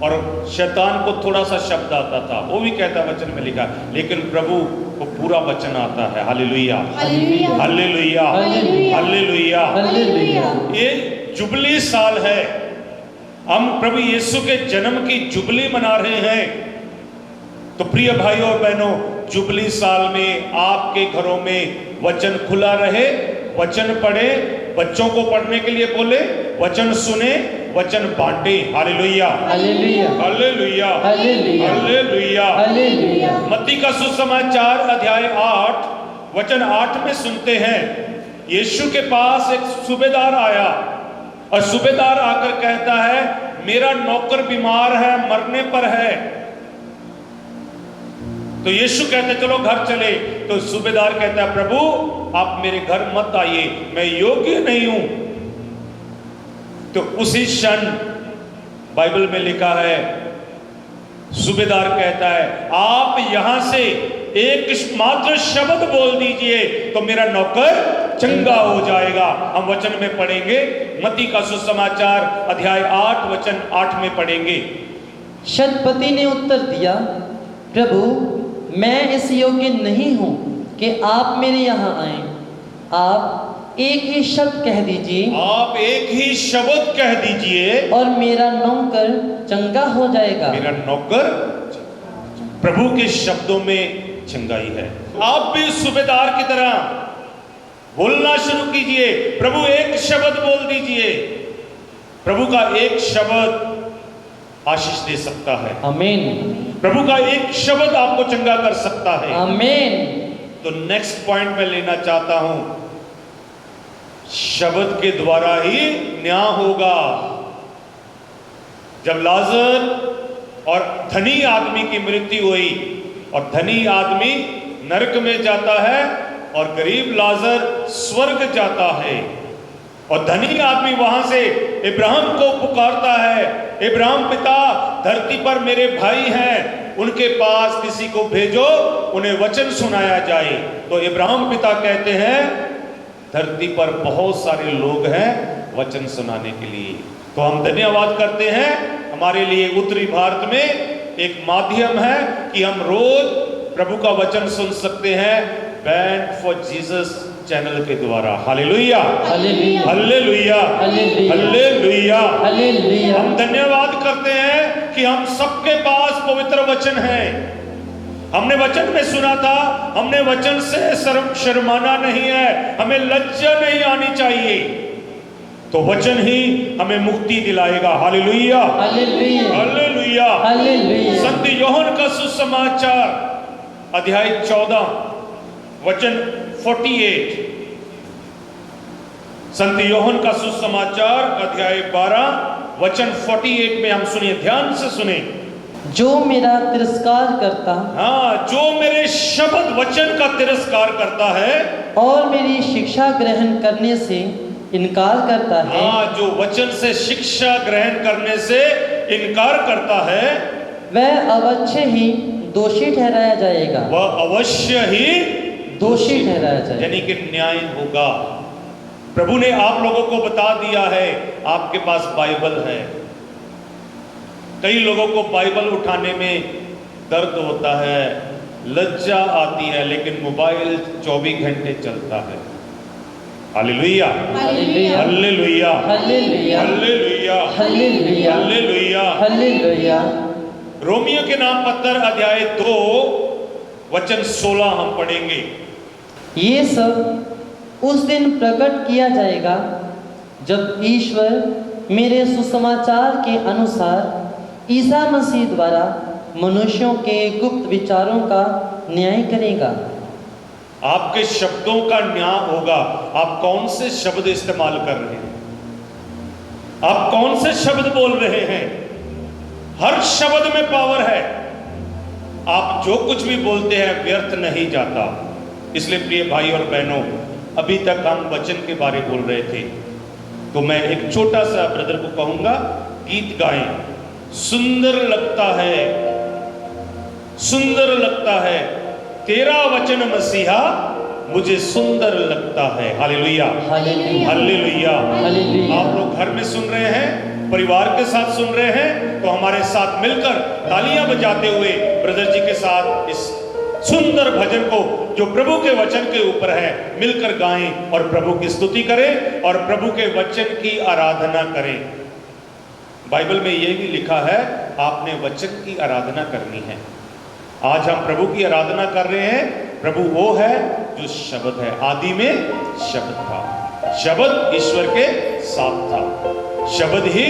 और शैतान को थोड़ा सा शब्द आता था, वो भी कहता वचन में लिखा, लेकिन प्रभु को पूरा वचन आता है। Hallelujah, hallelujah, hallelujah, hallelujah, hallelujah. Hallelujah. ये जुबली साल है, हम प्रभु यीशु के जन्म की जुबली मना रहे हैं। तो प्रिय भाइयों और बहनों, जुबली साल में आपके घरों में वचन खुला रहे, वचन पढ़े, बच्चों को पढ़ने के लिए बोले, वचन सुने, वचन बांटे। Hallelujah, hallelujah, hallelujah, hallelujah, hallelujah. Hallelujah. मत्ती का सुसमाचार अध्याय 8 वचन 8 में सुनते हैं, यीशु के पास एक सूबेदार आया और सूबेदार आकर कहता है, मेरा नौकर बीमार है, मरने पर है। तो यीशु कहते चलो घर चले। तो सूबेदार कहता है, प्रभु आप मेरे घर मत आइए, मैं योग्य नहीं हूं। तो उसी क्षण बाइबल में लिखा है, सूबेदार कहता है, आप यहां से एक मात्र शब्द बोल दीजिए तो मेरा नौकर चंगा हो जाएगा। हम वचन में पढ़ेंगे, मत्ती का सुसमाचार अध्याय 8 वचन 8 में पढ़ेंगे। शतपति ने उत्तर दिया, प्रभु मैं इस योग्य नहीं हूं कि आप मेरे यहाँ आए। आप एक ही शब्द कह दीजिए, आप एक ही शब्द कह दीजिए और मेरा नौकर चंगा हो जाएगा। मेरा नौकर, प्रभु के शब्दों में चंगाई है। आप भी सूबेदार की तरह बोलना शुरू कीजिए, प्रभु एक शब्द बोल दीजिए। प्रभु का एक शब्द आशीष दे सकता है। आमीन। प्रभु का एक शब्द आपको चंगा कर सकता है। आमीन। तो नेक्स्ट पॉइंट मैं लेना चाहता हूं, शब्द के द्वारा ही न्याय होगा। जब लाजर और धनी आदमी की मृत्यु हुई और धनी आदमी नरक में जाता है और गरीब लाजर स्वर्ग जाता है, और धनी आदमी वहां से इब्राहिम को पुकारता है, इब्राहिम पिता धरती पर मेरे भाई हैं, उनके पास किसी को भेजो, उन्हें वचन सुनाया जाए। तो इब्राहिम पिता कहते हैं, धरती पर बहुत सारे लोग हैं वचन सुनाने के लिए। तो हम धन्यवाद करते हैं, हमारे लिए उत्तरी भारत में एक माध्यम है कि हम रोज प्रभु का वचन सुन सकते हैं, बैंड फॉर जीसस चैनल के द्वारा। Hallelujah, hallelujah, hallelujah, hallelujah, hallelujah, hallelujah. हम धन्यवाद करते हैं कि हम सबके पास पवित्र वचन है। हमने वचन में सुना था, हमने वचन से शर्माना नहीं है, हमें लज्जा नहीं आनी चाहिए। तो वचन ही हमें मुक्ति दिलाएगा। Hallelujah, hallelujah, hallelujah, hallelujah. संत यूहन्ना का सुसमाचार अध्याय 14 वचन 48। संत यूहन्ना का सुसमाचार अध्याय 12 वचन 48 में हम सुनिए, ध्यान से सुने। जो मेरा तिरस्कार करता हाँ, जो मेरे शब्द वचन का तिरस्कार करता है और मेरी शिक्षा ग्रहण करने से इनकार करता है, हाँ, जो वचन से शिक्षा ग्रहण करने से इनकार करता है, वह अवश्य ही दोषी ठहराया जाएगा। वह अवश्य ही दोषी ठहराया जाएगा, यानी कि न्याय होगा। प्रभु ने आप लोगों को बता दिया है, आपके पास बाइबल है। कई लोगों को बाइबल उठाने में दर्द होता है, लज्जा आती है, लेकिन मोबाइल 24 घंटे चलता है। Hallelujah, hallelujah, hallelujah, hallelujah, hallelujah, hallelujah, hallelujah. Hallelujah. Romeo के नाम पत्र अध्याय 2 वचन 16 हम पढ़ेंगे। ये सब उस दिन प्रकट किया जाएगा जब ईश्वर मेरे सुसमाचार के अनुसार ईसा मसीह द्वारा मनुष्यों के गुप्त विचारों का न्याय करेगा। आपके शब्दों का न्याय होगा। आप कौन से शब्द इस्तेमाल कर रहे हैं, आप कौन से शब्द बोल रहे हैं। हर शब्द में पावर है। आप जो कुछ भी बोलते हैं व्यर्थ नहीं जाता। इसलिए प्रिय भाई और बहनों, अभी तक हम वचन के बारे बोल रहे थे, तो मैं एक छोटा सा ब्रदर को कहूंगा, गीत गाएं। सुंदर लगता है, सुंदर लगता है तेरा वचन मसीहा, मुझे सुंदर लगता है। Hallelujah, hallelujah, hallelujah. हालेलुया। आप लोग घर में सुन रहे हैं, परिवार के साथ सुन रहे हैं, तो हमारे साथ मिलकर तालियां बजाते हुए ब्रदर जी के साथ इस सुंदर भजन को जो प्रभु के वचन के ऊपर है मिलकर गाएं और प्रभु की स्तुति करें और प्रभु के वचन की आराधना करें। बाइबल में यह भी लिखा है, आपने वचन की आराधना करनी है। आज हम प्रभु की आराधना कर रहे हैं। प्रभु वो है जो शब्द है। आदि में शब्द था, शब्द ईश्वर के साथ था, शब्द ही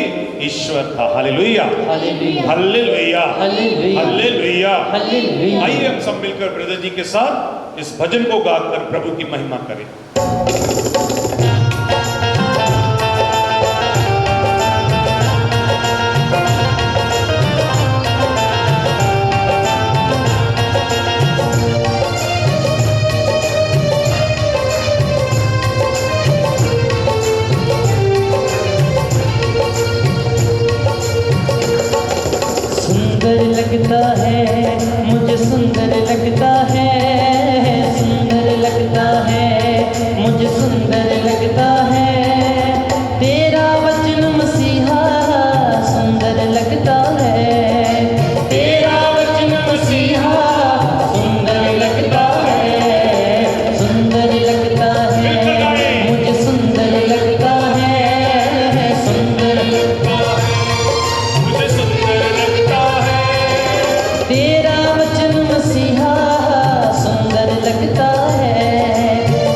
ईश्वर था। Hallelujah, hallelujah, hallelujah, hallelujah, hallelujah. Hallelujah. आइए हम सब मिलकर ब्रदर जी के साथ इस भजन को गाकर प्रभु की महिमा करें। सुंदर लगता है, मुझे सुंदर लगता है, सुंदर लगता है, मुझे सुंदर लगता है तेरा वचन मसीहा, सुंदर लगता है तेरा वचन मसीहा, सुंदर लगता है, सुंदर लगता है, मुझे सुंदर लगता है, सुंदर लगता है, मुझे सुंदर लगता है तेरा वचन मसीहा, सुंदर लगता है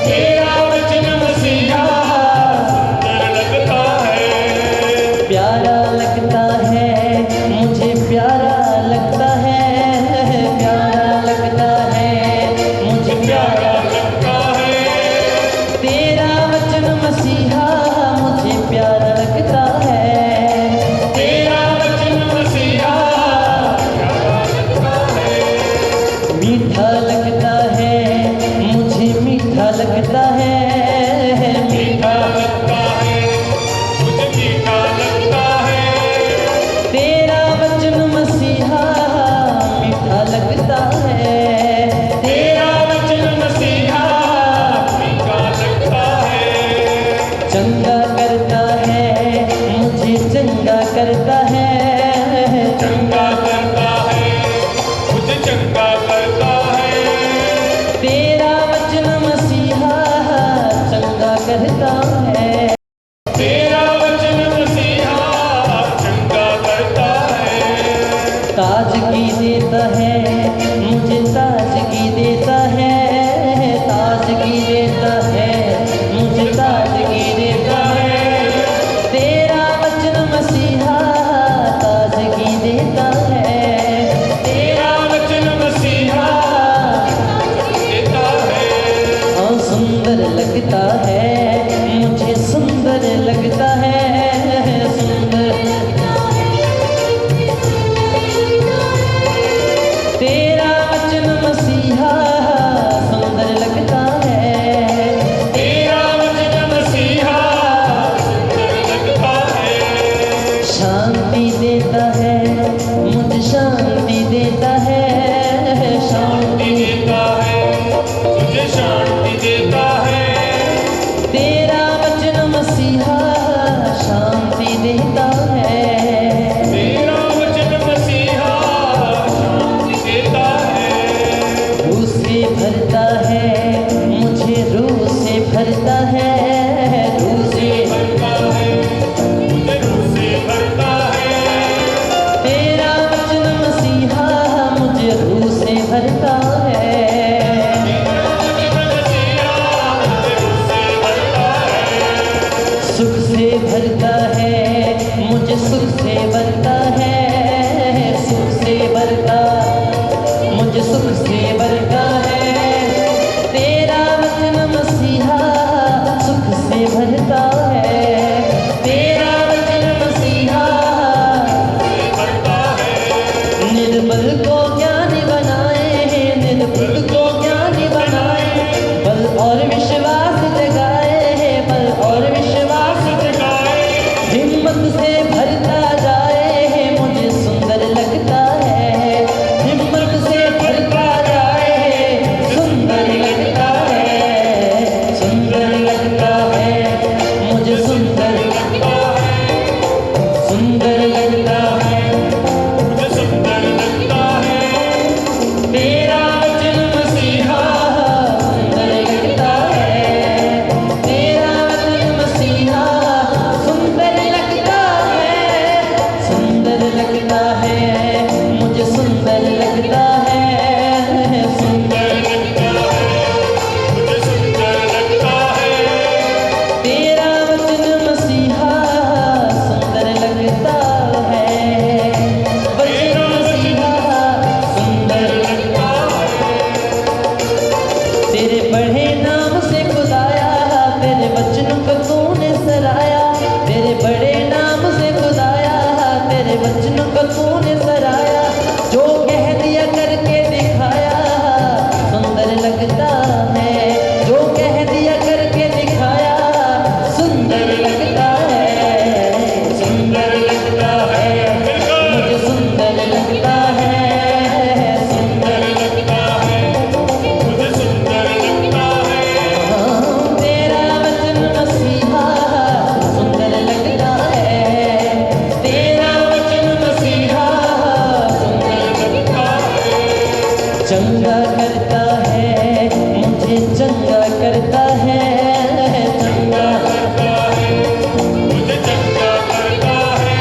तेरा वचन मसीहा, सुंदर लगता है, प्यारा लगता है, मुझे प्यारा लगता है, प्यारा लगता है, मुझे प्यारा लगता है, तेरा वचन मसीहा, मुझे प्यारा लगता है तेरा वचन मसीहा, मीठा लगता है, मुझे मीठा लगता है, मीठा लगता है, मुझे मीठा लगता है, तेरा वचन मसीहा, मीठा लगता है तेरा वचन मसीहा, मीठा लगता है, चंगा करता है, मुझे चंगा करता है, चंगा करता है, मुझे चंगा करता है, तेरा वचन मसीहा, चंगा करता है तेरा वचन मसीहा चंगा करता है, ताजगी देता है, मुझे ताजगी देता है, ताजगी देता है, मुझे ताजगी देता है तेरा वचन मसीहा, ताजगी देता है तेरा वचन मसीहा, देता है, और सुंदर लगता है, मुझे सुंदर लगता है, सुंदर तेरा वचन मसीहा, सुंदर लगता है तेरा वचन मसीहा, लगता है, शांति देता है, मुझे शांति देता है, शांति देता है, मुझे शांति देता है, तेरा वचन मसीहा, शांति देता है तेरा वचन मसीहा शांति देता है, रूह से भरता है, मुझे रूह से भरता है, रूह से भरता है, मुझे रूह से भरता है, तेरा वचन मसीहा, मुझे रूह से भरता है तेरा वचन मसीहा मुझे रूह से भरता है, सुख से भरता है, मुझे सुख से भरता है, सुख से भरता, मुझे सुख से भरता है। तेरा वचन मसीहा सुख से भरता है, तेरा वचन मसीहा करता है। निर्बल को ज्ञानी बनाए, निर्बल को ज्ञानी बनाए, बल और विश्वास जगाए, बल और विश्वास जगाए, हिम्मत से भरता जाए, मुझे सुंदर लगता है, हिम्मत से भरता जाए, सुंदर लगता है, सुंदर लगता है, मुझे सुंदर लगता है, सुंदर लगता है। मुझे सुंदर लगता है। तेरा वचन मसीहा सुंदर लगता है, तेरा वचन मसीहा सुंदर लगता है, सुंदर लगता है, मुझे सुंदर लगता है, सुंदर लगता है। मुझे सुंदर लगता है। तेरा वचन मसीहा सुंदर लगता है, वचन मसीहा सुंदर लगता है। तेरे बड़े नाम से खुदाया, तेरे वचन को तूने सराया, तेरे बड़े नाम से खुदाया, तेरे वचन को तूने सराया, जो कह दिया करके दिखाया, सुंदर लगता है, जो कह दिया करके दिखाया, सुंदर लगता है, सुंदर लगता है, मुझे सुंदर लगता है, सुंदर लगता है। मुझे सुंदर लगता है। तेरा वचन मसीहा सुंदर लगता है, तेरा वचन मसीहा सुंदर लगता है। चंगा करता है, मुझे चंगा करता है, चंगा करता है। मुझे चंगा करता है।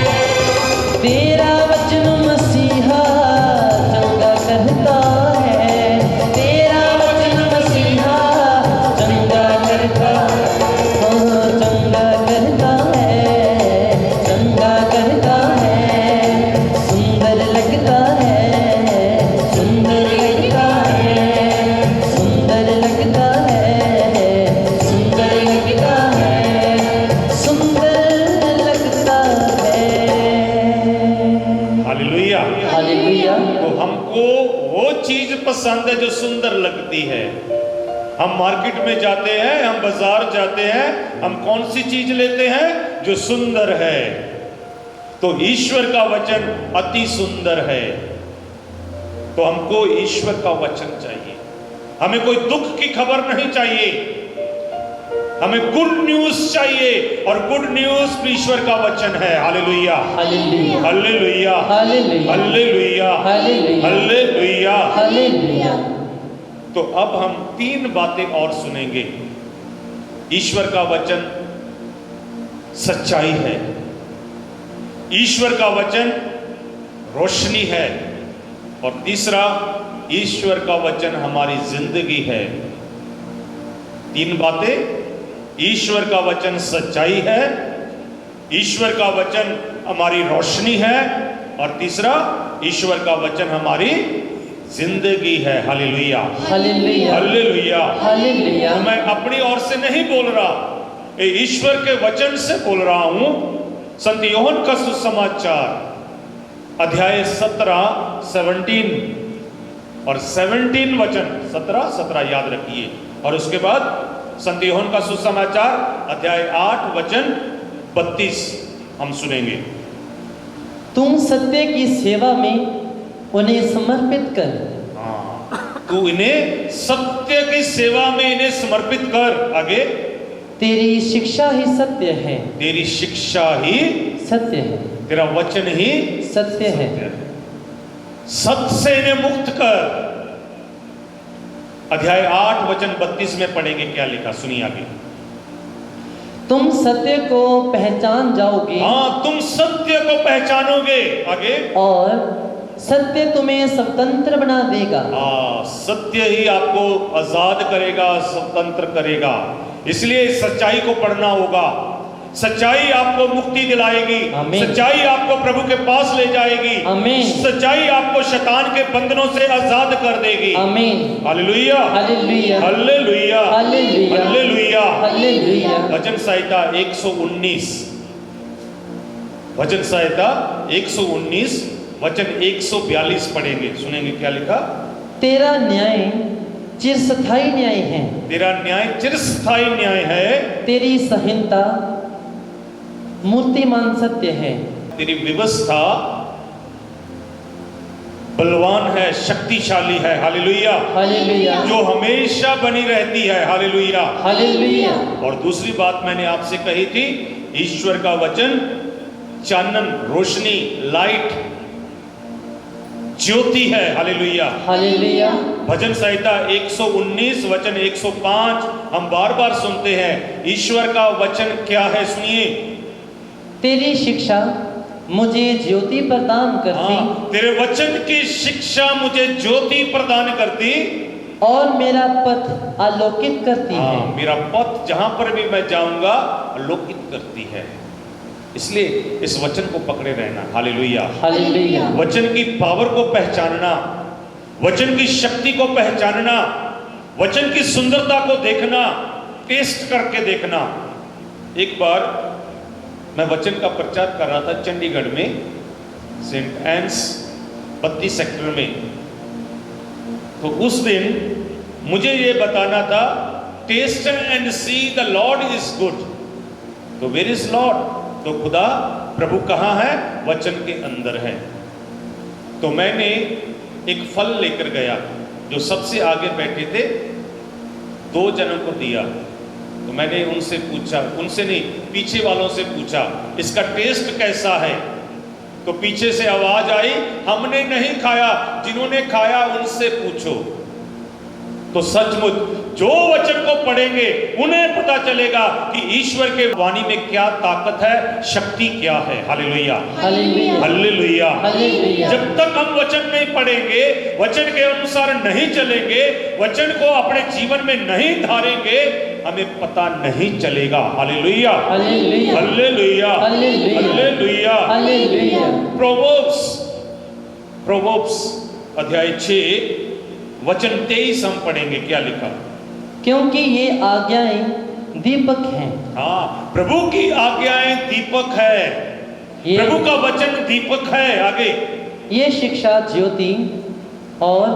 तेरा वचन मसीहा चंगा करता है, तेरा वचन मसीहा चंगा करता है, चंगा करता है, चंगा करता है, सुंदर लगता है, सुंदर लगता है, सुंदर लगता है, सुंदर लगता है, सुंदर लगता है। हालेलुया। हालेलुया। तो हमको वो चीज पसंद है जो सुंदर लगती है। हम मार्केट में जाते हैं, हम बाजार जाते हैं, हम कौन सी चीज लेते हैं? जो सुंदर है। तो ईश्वर का वचन अति सुंदर है। तो हमको ईश्वर का वचन चाहिए। हमें कोई दुख की खबर नहीं चाहिए, हमें गुड न्यूज चाहिए, और गुड न्यूज ईश्वर का वचन है। Hallelujah, hallelujah. Hallelujah, hallelujah. Hallelujah, hallelujah. Hallelujah. Hallelujah. तो अब हम 3 बातें और सुनेंगे। ईश्वर का वचन सच्चाई है, ईश्वर का वचन रोशनी है, और तीसरा, ईश्वर का वचन हमारी जिंदगी है। 3 बातें। ईश्वर का वचन सच्चाई है, ईश्वर का वचन हमारी रोशनी है, और तीसरा, ईश्वर का वचन हमारी जिंदगी है। Hallelujah, hallelujah. हालेलुया। हालेलुया। तो मैं अपनी ओर से नहीं बोल रहा, ये ईश्वर के वचन से बोल रहा हूं। संत योहन का सुसमाचार अध्याय 17 और 17 वचन 17 याद रखिए। और उसके बाद संत योहन का सुसमाचार अध्याय 8 वचन 32 हम सुनेंगे। तुम सत्य की सेवा में उन्हें समर्पित कर, तू इन्हें सत्य की सेवा में इन्हें समर्पित कर। आगे, तेरी शिक्षा ही सत्य है, तेरी शिक्षा ही सत्य है, तेरा वचन ही सत्य है। सत्य से इन्हें मुक्त कर। अध्याय 8 वचन 32 में पढ़ेंगे क्या लिखा, सुनिए आगे। तुम सत्य को पहचान जाओगे, हाँ, तुम सत्य को पहचानोगे। आगे, और सत्य तुम्हें स्वतंत्र बना देगा। हाँ, सत्य ही आपको आजाद करेगा, स्वतंत्र करेगा। इसलिए सच्चाई को पढ़ना होगा, सच्चाई आपको मुक्ति दिलाएगी, आमीन। सच्चाई आपको प्रभु के पास ले जाएगी, आमीन। सच्चाई आपको शैतान के बंधनों से आजाद कर देगी। आमीन। Hallelujah, hallelujah, hallelujah, hallelujah, hallelujah. Hallelujah. वचन संहिता 119, वचन संहिता 119 वचन 142 पढ़ेंगे, सुनेंगे क्या लिखा। तेरा न्याय चिरस्थायी न्याय है, तेरा न्याय चिरस्थायी न्याय है, तेरी संहिता मूर्तिमान सत्य है, तेरी व्यवस्था बलवान है, शक्तिशाली है। हालेलुया, हालेलुया, जो हमेशा बनी रहती है। हालेलुया। हालेलुया। और दूसरी बात मैंने आपसे कही थी, ईश्वर का वचन चानन, रोशनी, लाइट, ज्योति है। हालेलुया। हालेलुया, भजन संहिता 119 वचन 105 हम बार बार सुनते हैं। ईश्वर का वचन क्या है, सुनिए। तेरी शिक्षा मुझे ज्योति प्रदान करती तेरे वचन की शिक्षा मुझे ज्योति प्रदान करती और मेरा पथ आलोकित करती है। मेरा पथ जहां पर भी मैं जाऊंगा आलोकित करती है। इसलिए इस वचन को पकड़े रहना। हालेलुया, हालेलुया, वचन की पावर को पहचानना, वचन की शक्ति को पहचानना, वचन की सुंदरता को देखना, टेस्ट करके देखना। एक बार मैं वचन का प्रचार कर रहा था चंडीगढ़ में, सेंट एन्स 32 सेक्टर में। तो उस दिन मुझे ये बताना था, taste and see the Lord is good. तो वेयर इज लॉर्ड? तो खुदा प्रभु कहाँ है? वचन के अंदर है। तो मैंने एक फल लेकर गया, जो सबसे आगे बैठे थे 2 जनों को दिया। तो मैंने उनसे पूछा, उनसे नहीं, पीछे वालों से पूछा, इसका टेस्ट कैसा है? तो पीछे से आवाज आई, हमने नहीं खाया, जिन्होंने खाया उनसे पूछो। तो सचमुच जो वचन को पढ़ेंगे उन्हें पता चलेगा कि ईश्वर के वाणी में क्या ताकत है, शक्ति क्या है। Hallelujah, hallelujah, hallelujah. हालेलुया। जब तक हम वचन नहीं पढ़ेंगे, वचन के अनुसार नहीं चलेंगे, वचन को अपने जीवन में नहीं धारेंगे, हमें पता नहीं चलेगा। Hallelujah, hallelujah, hallelujah, hallelujah, hallelujah. Hallelujah. Proverbs अध्याय 6 वचन 23 हम पढ़ेंगे, क्या लिखा। क्योंकि ये आज्ञाएं दीपक हैं। हाँ, प्रभु की आज्ञाएं दीपक है, ये प्रभु का वचन दीपक है। आगे, ये शिक्षा ज्योति और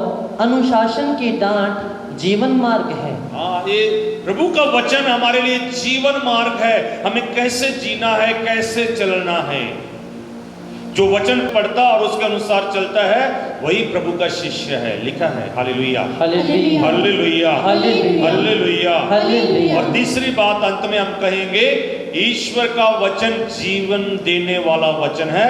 अनुशासन की डांट जीवन मार्ग है। हाँ, ये प्रभु का वचन हमारे लिए जीवन मार्ग है। हमें कैसे जीना है, कैसे चलना है। जो वचन पढ़ता और उसके अनुसार चलता है वही प्रभु का शिष्य है, लिखा है। Hallelujah, hallelujah, hallelujah, hallelujah, hallelujah. Hallelujah. और तीसरी बात अंत में हम कहेंगे, ईश्वर का वचन जीवन देने वाला वचन है।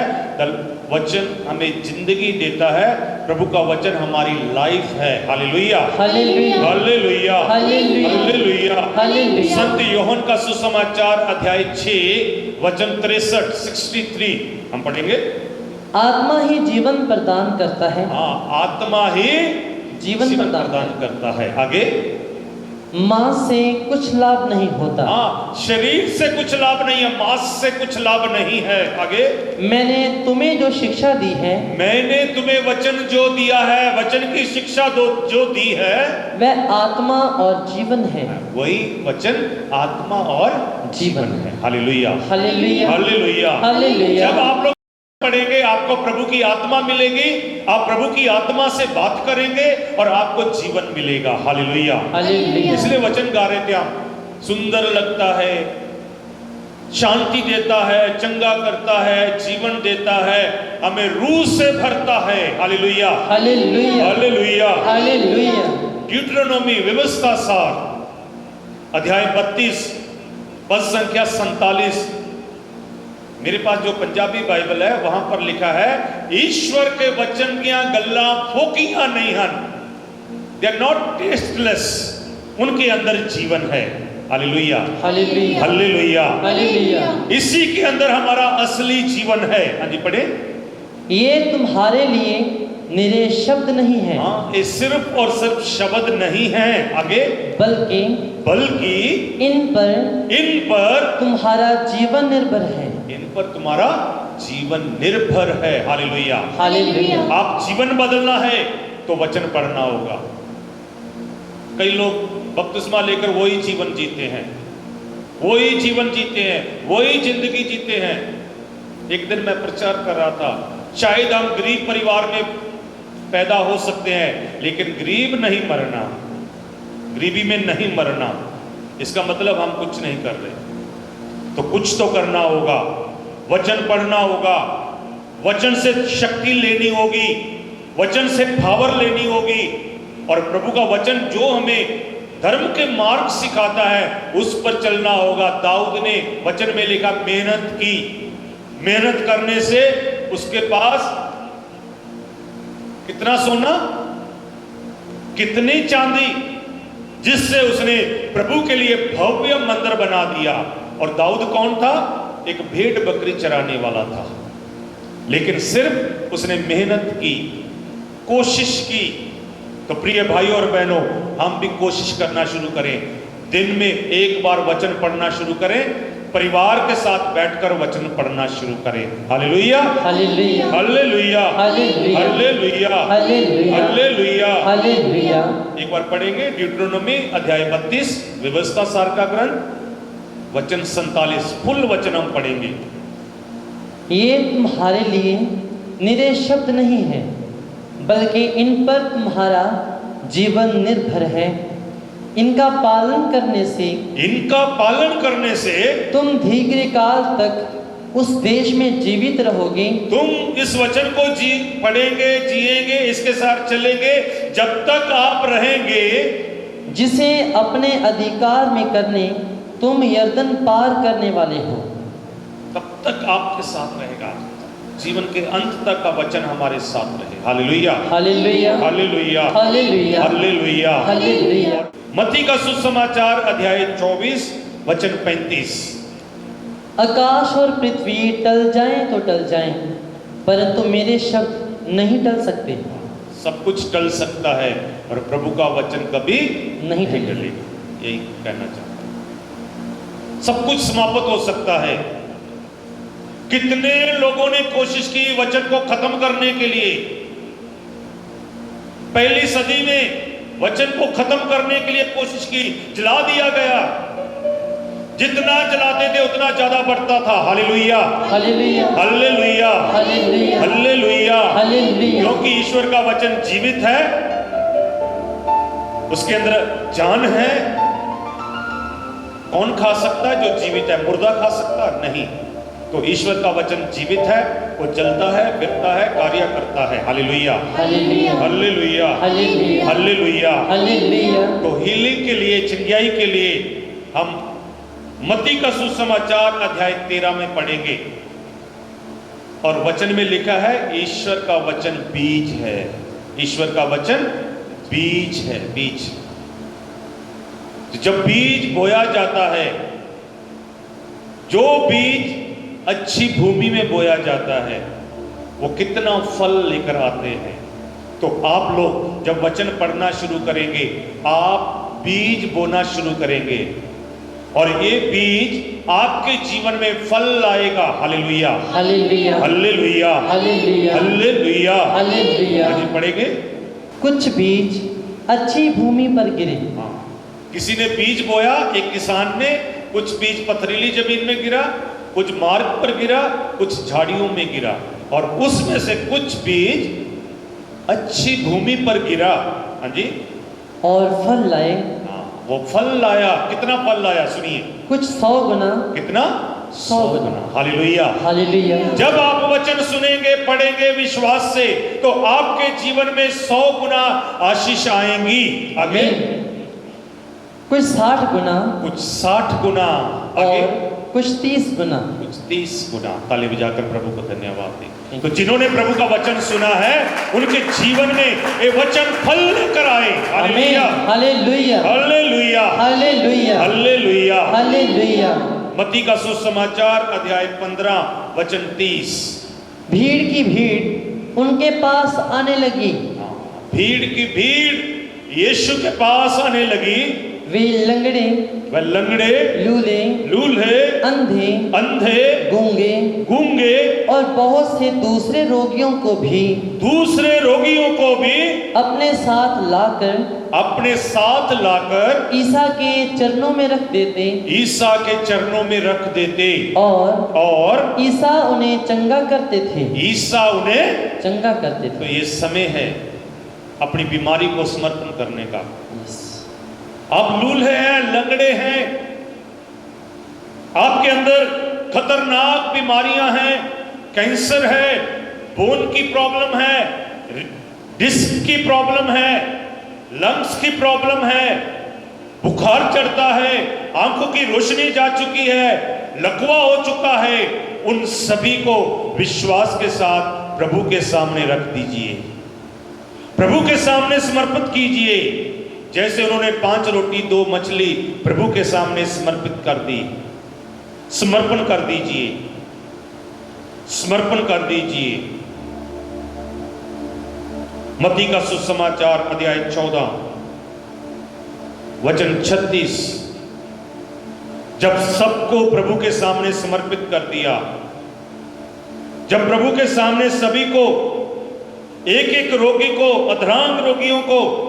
वचन हमें जिंदगी देता है, प्रभु का वचन हमारी लाइफ है। Hallelujah, hallelujah, hallelujah, hallelujah, hallelujah, hallelujah. संत यूहन्ना का सुसमाचार अध्याय 6 वचन 63 हम पढ़ेंगे। आत्मा ही जीवन प्रदान करता है। हाँ, आत्मा ही जीवन प्रदान करता है। आगे, मांस से कुछ लाभ नहीं होता। हाँ, शरीर से कुछ लाभ नहीं है, मांस से कुछ लाभ नहीं है। आगे, मैंने तुम्हें जो शिक्षा दी है, मैंने तुम्हें वचन जो दिया है, वचन की शिक्षा जो दी है, वह आत्मा और जीवन है। वही वचन आत्मा और जीवन है। Hallelujah, hallelujah, hallelujah, hallelujah. जब आप लोग पढ़ेंगे आपको प्रभु की आत्मा मिलेगी, आप प्रभु की आत्मा से बात करेंगे और आपको जीवन मिलेगा। Hallelujah, hallelujah. इसलिए वचन गा रहे थे हम, सुंदर लगता है, शांति देता है, चंगा करता है, जीवन देता है, हमें रूह से भरता है। Hallelujah, hallelujah, hallelujah, hallelujah. Deuteronomy व्यवस्था सार अध्याय 32 पद संख्या 47। मेरे पास जो पंजाबी बाइबल है वहां पर लिखा है, ईश्वर के वचन की गल्ला फोकियां नहीं हन, दे आर नॉट टेस्टलेस, उनके अंदर जीवन है। Hallelujah, hallelujah, hallelujah, hallelujah. इसी के अंदर हमारा असली जीवन है। हाँ जी, पढ़े। ये तुम्हारे लिए निरे शब्द नहीं है, हाँ, ये सिर्फ और सिर्फ शब्द नहीं है, आगे, बल्कि इन पर तुम्हारा जीवन निर्भर है। इन पर तुम्हारा जीवन निर्भर है। हालेलुया। हालेलुया। आप जीवन बदलना है तो वचन पढ़ना होगा। कई लोग बपतिस्मा लेकर वही जीवन जीते हैं, वही जीवन जीते हैं, वही जिंदगी जीते हैं। एक दिन मैं प्रचार कर रहा था, शायद हम गरीब परिवार में पैदा हो सकते हैं, लेकिन गरीब नहीं मरना, गरीबी में नहीं मरना, इसका मतलब हम कुछ नहीं कर रहे। तो कुछ तो करना होगा, वचन पढ़ना होगा, वचन से शक्ति लेनी होगी, वचन से पावर लेनी होगी, और प्रभु का वचन जो हमें धर्म के मार्ग सिखाता है उस पर चलना होगा। दाऊद ने वचन में लिखा, मेहनत की, मेहनत करने से उसके पास कितना सोना, कितनी चांदी, जिससे उसने प्रभु के लिए भव्य मंदिर बना दिया। और दाऊद कौन था? एक भेड़ बकरी चराने वाला था, लेकिन सिर्फ उसने मेहनत की, कोशिश की। तो प्रिय भाइयों और बहनों, हम भी कोशिश करना शुरू करें, दिन में एक बार वचन पढ़ना शुरू करें, परिवार के साथ बैठकर वचन पढ़ना शुरू करें। Hallelujah, hallelujah, hallelujah, hallelujah, hallelujah, hallelujah, hallelujah, hallelujah. एक बार पढ़ेंगे ड्यूटेरोनोमी अध्याय 32, व्यवस्था सार का ग्रंथ, वचन 47, फुल वचन हम पढ़ेंगे। ये तुम्हारे लिए निरे शब्द नहीं है, बल्कि इन पर तुम्हारा जीवन निर्भर है। इनका पालन करने से तुम दीर्घकाल तक उस देश में जीवित रहोगे। तुम इस वचन को पढ़ेंगे, जिएंगे, इसके साथ चलेंगे जब तक आप रहेंगे, जिसे अपने अधिकार में करने तुम यर्दन पार करने वाले हो। तब तक आपके साथ रहेगा, जीवन के अंत तक का वचन हमारे साथ रहे। Hallelujah, hallelujah, hallelujah, hallelujah, hallelujah, hallelujah. मत्ती का सुसमाचार अध्याय 24 वचन 35। आकाश और पृथ्वी टल जाएं तो टल जाएं, परंतु मेरे शब्द नहीं टल सकते। सब कुछ टल सकता है और प्रभु का वचन कभी नहीं टलेगा, यही कहना चाहता हूं। सब कुछ समाप्त हो सकता है। कितने लोगों ने कोशिश की वचन को खत्म करने के लिए। पहली सदी में वचन को खत्म करने के लिए कोशिश की, जला दिया गया। जितना जलाते थे उतना ज्यादा बढ़ता था। Hallelujah, hallelujah, hallelujah, hallelujah, hallelujah, hallelujah. क्योंकि ईश्वर का वचन जीवित है, उसके अंदर जान है। कौन खा सकता है? जो जीवित है। मुर्दा खा सकता नहीं। तो ईश्वर का वचन जीवित है, वो जलता है, फिरता है, कार्य करता है। Hallelujah, hallelujah, hallelujah, hallelujah, hallelujah. Hallelujah. तो हीलिंग के लिए, चंगाई के लिए हम मत्ती का सुसमाचार अध्याय 13 में पढ़ेंगे। और वचन में लिखा है, ईश्वर का वचन बीज है। ईश्वर का वचन बीज है, बीज। जब बीज बोया जाता है, जो बीज अच्छी भूमि में बोया जाता है, वो कितना फल लेकर आते हैं। तो आप लोग जब वचन पढ़ना शुरू करेंगे, आप बीज बोना शुरू करेंगे, और ये बीज आपके जीवन में फल लाएगा। Hallelujah, hallelujah, hallelujah, hallelujah, hallelujah, hallelujah. आज पढ़ेंगे। कुछ बीज अच्छी भूमि पर गिरे। हाँ, किसी ने बीज बोया, एक किसान ने। कुछ बीज पथरीली जमीन में गिरा, कुछ मार्ग पर गिरा, कुछ झाड़ियों में गिरा, और उसमें से कुछ बीज अच्छी भूमि पर गिरा। हाँ जी, और फल लाए। हाँ, वो फल लाया। कितना फल लाया? सुनिए, कुछ 100 गुना। कितना? 100 गुना। Hallelujah, hallelujah. जब आप वचन सुनेंगे, पढ़ेंगे विश्वास से, तो आपके जीवन में 100 गुना आशीष आएंगी। आगे कुछ 60 गुना, कुछ 60 गुना, और आगे कुछ 30 गुना, कुछ 30 गुना। ताली बजाकर प्रभु को धन्यवाद दें। तो जिन्होंने प्रभु का वचन सुना है, उनके जीवन में ये वचन फल लेकर आए। Hallelujah, hallelujah, hallelujah, hallelujah, hallelujah, hallelujah. मत्ती का सुसमाचार अध्याय 15 वचन 30। भीड़ की भीड़ उनके पास आने लगी। भीड़ की भीड़ यीशु के पास आने लगी। वे लंगड़े, वह लंगड़े, लूले, लूल्हे, अंधे, अंधे, गूंगे गूंगे और बहुत से दूसरे रोगियों को भी अपने साथ लाकर ईसा के चरणों में रख देते ईसा के चरणों में रख देते और ईसा उन्हें चंगा करते थे। ईसा उन्हें चंगा करते तो थे। ये समय है अपनी बीमारी को समर्पण करने का। आप लूल्हे हैं, लंगड़े हैं, आपके अंदर खतरनाक बीमारियां हैं, कैंसर है, बोन की प्रॉब्लम है, डिस्क की प्रॉब्लम है, लंग्स की प्रॉब्लम है, बुखार चढ़ता है, आंखों की रोशनी जा चुकी है, लकवा हो चुका है, उन सभी को विश्वास के साथ प्रभु के सामने रख दीजिए, प्रभु के सामने समर्पित कीजिए। जैसे उन्होंने 5 रोटी 2 मछली प्रभु के सामने समर्पित कर दी। समर्पण कर दीजिए, समर्पण कर दीजिए। मत्ती का सुसमाचार अध्याय 14 वचन 36। जब सबको प्रभु के सामने समर्पित कर दिया, जब प्रभु के सामने सभी को, एक एक रोगी को, अधरांग रोगियों को,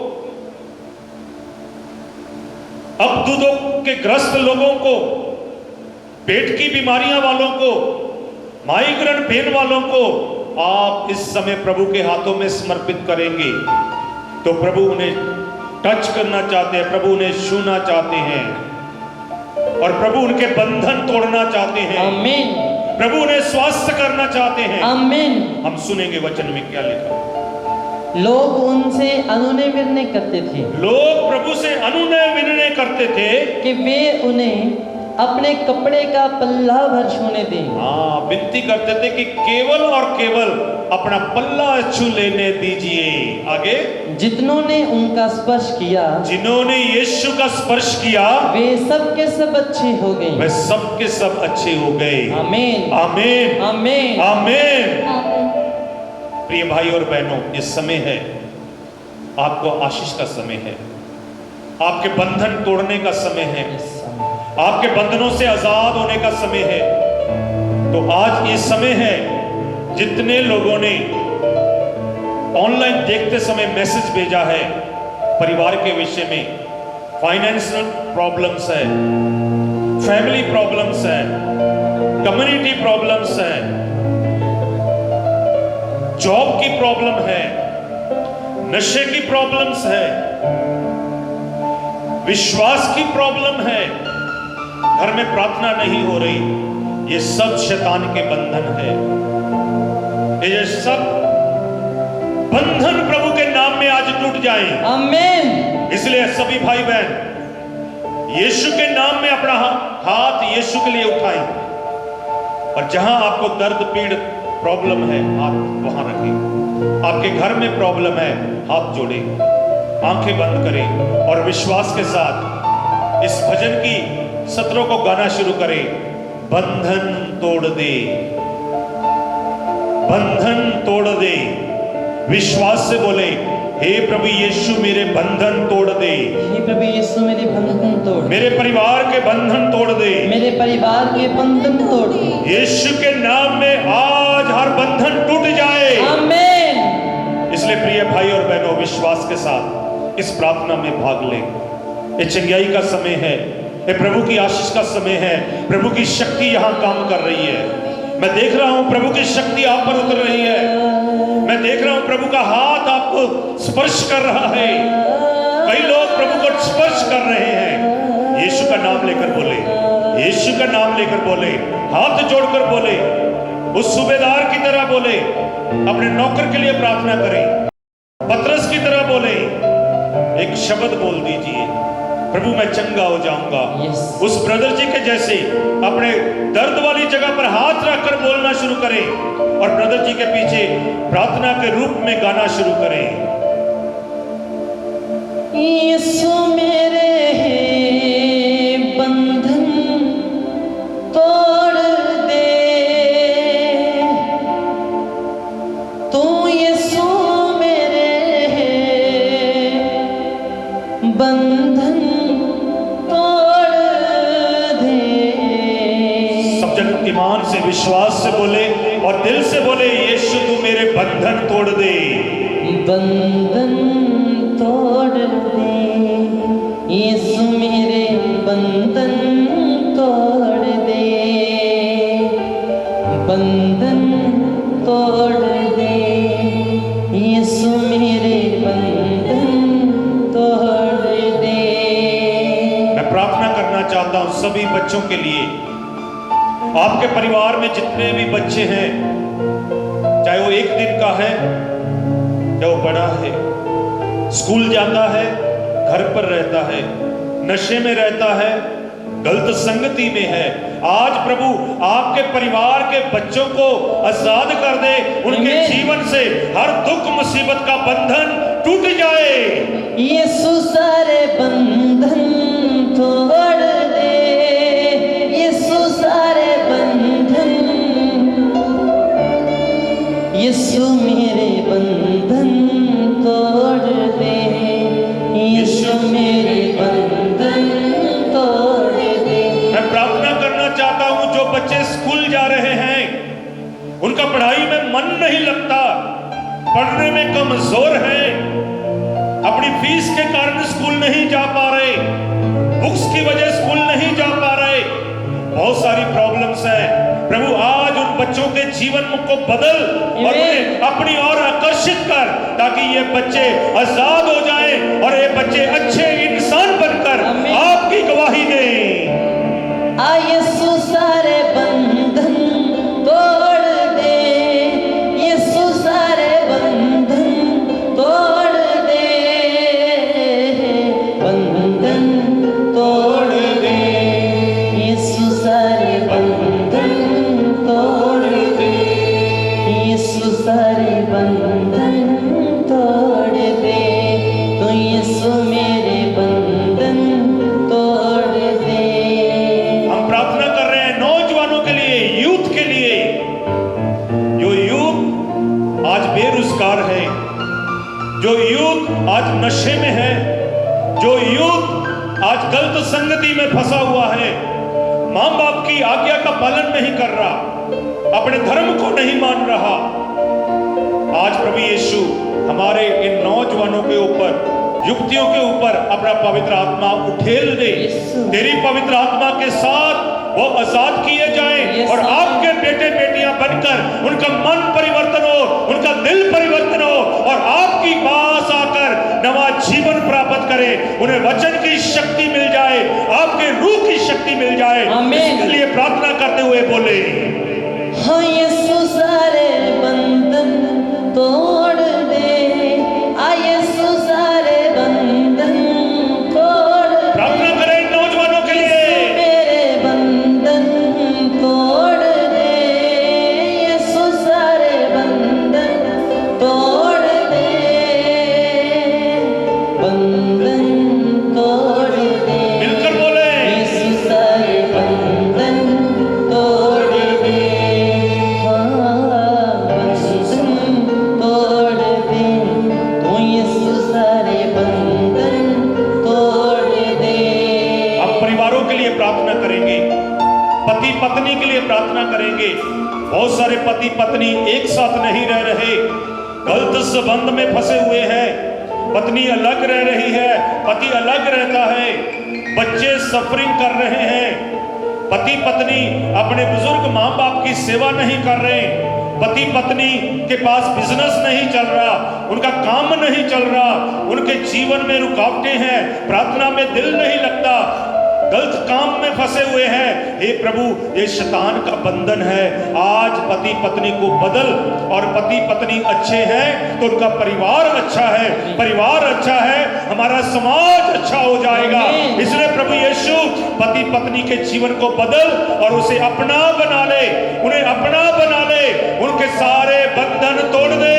अबदूदों के ग्रस्त लोगों को, पेट की बीमारियां वालों को, माइग्रेन पेन वालों को आप इस समय प्रभु के हाथों में समर्पित करेंगे तो प्रभु उन्हें टच करना चाहते हैं, प्रभु उन्हें छूना चाहते हैं और प्रभु उनके बंधन तोड़ना चाहते हैं। आमीन। प्रभु उन्हें स्वास्थ्य करना चाहते हैं। आमीन। हम सुनेंगे वचन में क्या लिखा। लोग उनसे अनुनय विनय करते थे। लोग प्रभु से अनुनय विनय करते थे कि वे उन्हें अपने कपड़े का पल्ला भर छूने दें। हाँ, विनती करते थे कि केवल और केवल अपना पल्ला छू लेने दीजिए। आगे, जितनों ने उनका स्पर्श किया, जिन्होंने यीशु का स्पर्श किया, वे सब के सब अच्छे हो गए। वे सब के सब अच्छे हो गए। आमीन। आमीन। आमीन। आमीन। प्रिय भाई और बहनों, ये समय है, आपको आशीष का समय है, आपके बंधन तोड़ने का समय है, आपके बंधनों से आजाद होने का समय है। तो आज ये समय है, जितने लोगों ने ऑनलाइन देखते समय मैसेज भेजा है परिवार के विषय में, फाइनेंशियल प्रॉब्लम्स है, फैमिली प्रॉब्लम्स है, कम्युनिटी प्रॉब्लम्स है, जॉब की प्रॉब्लम है, नशे की प्रॉब्लम्स है, विश्वास की प्रॉब्लम है, घर में प्रार्थना नहीं हो रही, ये सब शैतान के बंधन है। ये सब बंधन प्रभु के नाम में आज टूट जाएं। आमीन। इसलिए सभी भाई बहन यीशु के नाम में अपना हाथ यीशु के लिए उठाएं और जहां आपको दर्द पीड़ प्रॉब्लम है, हाथ वहां रखें। आपके घर में प्रॉब्लम है, हाथ जोड़ें, आंखें बंद करें और विश्वास के साथ इस भजन की सत्रों को गाना शुरू करें। बंधन तोड़ दे, बंधन तोड़ दे। विश्वास से बोले, हे प्रभु यीशु मेरे बंधन तोड़ दे, हे प्रभु यीशु मेरे बंधन तोड़, मेरे परिवार के बंधन तोड़ दे, मेरे परिवार के बंधन तोड़ दे। यीशु के नाम में आज हर बंधन टूट जाए। आमीन। इसलिए प्रिय भाई और बहनों, विश्वास के साथ इस प्रार्थना में भाग लें। ये चंगाई का समय है, ये प्रभु की आशीष का समय है, प्रभु की शक्ति यहाँ काम कर रही है। मैं देख रहा हूं प्रभु की शक्ति आप पर उतर रही है। मैं देख रहा हूं प्रभु का हाथ आपको स्पर्श कर रहा है। कई लोग प्रभु को स्पर्श कर रहे हैं। यीशु का नाम लेकर बोले, यीशु का नाम लेकर बोले, हाथ जोड़कर बोले, उस सूबेदार की तरह बोले, अपने नौकर के लिए प्रार्थना करें, पतरस की तरह बोले, एक शब्द बोल दीजिए, प्रभु मैं चंगा हो जाऊंगा। उस ब्रदर जी के जैसे अपने दर्द वाली जगह पर हाथ रखकर बोलना शुरू करें और ब्रदर जी के पीछे प्रार्थना के रूप में गाना शुरू करें। यीशु मेरे बंधन तोड़ दे, तू विश्वास से बोले और दिल से बोले, यीशु तू मेरे बंधन तोड़ दे। बंधन तोड़ दे यीशु मेरे बंधन तोड़ दे, बंधन तोड़ दे यीशु मेरे बंधन तोड़ दे। मैं प्रार्थना करना चाहता हूं सभी बच्चों के लिए। आपके परिवार में जितने भी बच्चे हैं, चाहे वो 1 दिन का है, चाहे वो बड़ा है, स्कूल जाता है, घर पर रहता है, नशे में रहता है, गलत संगति में है, आज प्रभु आपके परिवार के बच्चों को आजाद कर दे। उनके जीवन से हर दुख मुसीबत का बंधन टूट जाए। यीशु सारे बंधन तोड़ दे, यीशु सारे बंधन, यीशु मेरे बंधन तोड़ दे, यीशु मेरे बंधन तोड़ दे। मैं प्रार्थना करना चाहता हूं जो बच्चे स्कूल जा रहे हैं, उनका पढ़ाई में मन नहीं लगता, पढ़ने में कमजोर है, अपनी फीस के कारण स्कूल नहीं जा पा रहे, बुक्स की वजह स्कूल नहीं जा पा रहे, बहुत सारी प्रॉब्लम्स हैं। प्रभु आज उन बच्चों के जीवन को बदल और उन्हें अपनी ओर आकर्षित कर, ताकि ये बच्चे आजाद हो जाएं और ये बच्चे अच्छे इंसान बनकर आपकी गवाही दें। यीशु सारे बंधन तोड़ दे, यीशु सारे बंधन तोड़ दे, बंधन तोड़ दे, यीशु सारे बंधन तोड़ दे, यीशु सारे बंधन तोड़ दे, तो यीशु मेरे बंधन तोड़ दे। हम प्रार्थना कर रहे हैं नौजवानों के लिए, यूथ के लिए, जो यूथ आज बेरोजगार है, जो यूथ आज नशे में है, जो यूथ आज गलत संगति में फंसा हुआ है, मां बाप की आज्ञा का पालन नहीं कर रहा, अपने धर्म को नहीं मान रहा, आज प्रभु यीशु हमारे इन नौजवानों के ऊपर, युक्तियों के ऊपर अपना पवित्र आत्मा उठेल दे। तेरी पवित्र आत्मा के साथ वो आजाद किए जाएं और आपके बेटे बेटियां बनकर उनका मन परिवर्तन हो, उनका दिल परिवर्तन हो और आपकी पास आकर नवा जीवन प्राप्त करें, उन्हें वचन की शक्ति मिल जाए, आपके रूह की शक्ति मिल जाए। इसके लिए प्रार्थना करते हुए बोले, हाँ यीशु सारे बंधन तोड़ दे, यीशु सारे बंधन तोड़ दे। प्रार्थना करें नौजवानों के लिए, मेरे बंधन तोड़ दे, यीशु सारे बंधन तोड़ दे, बंधन तोड़ दे। मिलकर बोले, यीशु सारे बंधन तोड़ दे, हाँ बंधन तोड़ दे, तो यीशु सारे बंधन तोड़ दे। अब परिवारों के लिए प्रार्थना करेंगे, पति पत्नी के लिए प्रार्थना करेंगे। बहुत सारे पति पत्नी एक साथ नहीं रह रहे, गलत संबंध में फंसे हुए हैं, पत्नी अलग रह रही है, पति अलग रहता है, बच्चे सफरिंग कर रहे हैं, पति पत्नी अपने बुजुर्ग मां बाप की सेवा नहीं कर रहे, पति पत्नी के पास बिजनेस नहीं चल रहा, उनका काम नहीं चल रहा, उनके जीवन में रुकावटें हैं, प्रार्थना में दिल नहीं लगता, गलत काम में फंसे हुए हैं। हे प्रभु, ये शैतान का बंधन है, आज पति पत्नी को बदल, और पति पत्नी अच्छे हैं तो उनका परिवार अच्छा है, परिवार अच्छा है हमारा समाज अच्छा हो जाएगा। इसलिए प्रभु यीशु पति पत्नी के जीवन को बदल और उसे अपना बना ले, उन्हें अपना बना ले, उनके सारे बंधन तोड़ दे।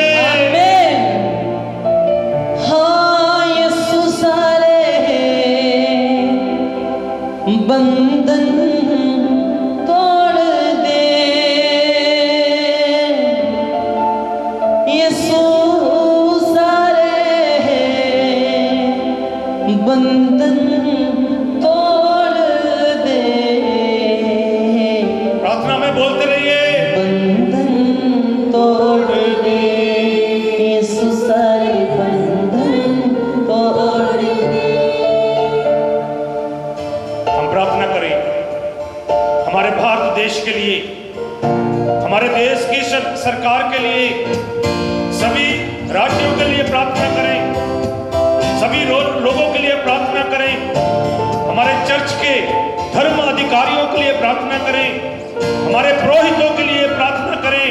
हाँ यीशु सारे बंधन तोड़ दे, यीशु सारे बंधन तोड़ दे। प्रार्थना में बोलते रहिए, देश के लिए, हमारे देश की सरकार के लिए, सभी राज्यों के लिए प्रार्थना करें, सभी लोगों के लिए प्रार्थना करें, हमारे चर्च के धर्म अधिकारियों के लिए प्रार्थना करें, हमारे पुरोहितों के लिए प्रार्थना करें,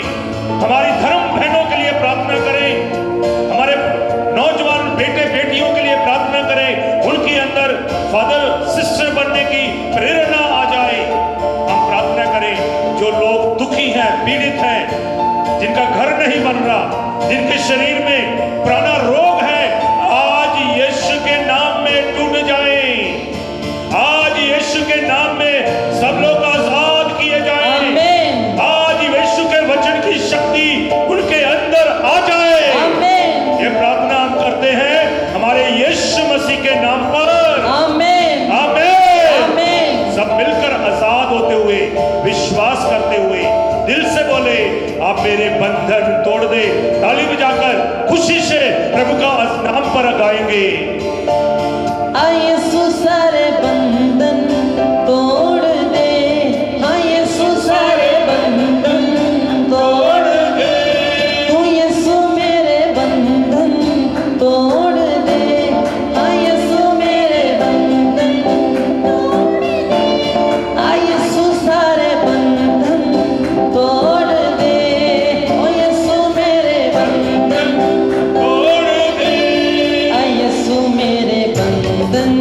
हमारी धर्म बहनों के लिए प्रार्थना करें, हमारे नौजवान बेटे बेटियों के लिए प्रार्थना करें, उनके अंदर फादर सिस्टर बनने की प्रेरणा आ जाए। हम प्रार्थना करें, जो लोग दुखी हैं, पीड़ित हैं, जिनका घर नहीं बन रहा, जिनके शरीर में पुराना रोग है, आज यीशु के नाम में टूट जाए। आज यीशु के नाम में सब लोग आजाद किए जाएं। आमीन। आज यीशु के वचन की शक्ति उनके अंदर आ जाए। आमीन। ये प्रार्थना हम करते हैं हमारे यीशु मसीह के नाम पर। आमीन। आमीन। आमीन। सब मिलकर आजाद होते हुए, विश्वास करते हुए दिल से बोले, आप मेरे बंधन तोड़ दे। ताली बजाकर खुशी से प्रभु का नाम पर गाएंगे। हाँ यीशु सारे बंधन तोड़ दे, हाँ यीशु सारे बंधन तोड़ दे, तू यीशु मेरे बंधन तोड़ दे, हाँ यीशु मेरे बंधन तोड़ दे, हाँ यीशु सारे बंधन तोड़ दे, ओ यीशु मेरे बंधन तोड़ दे। हाँ यीशु मेरे बंधन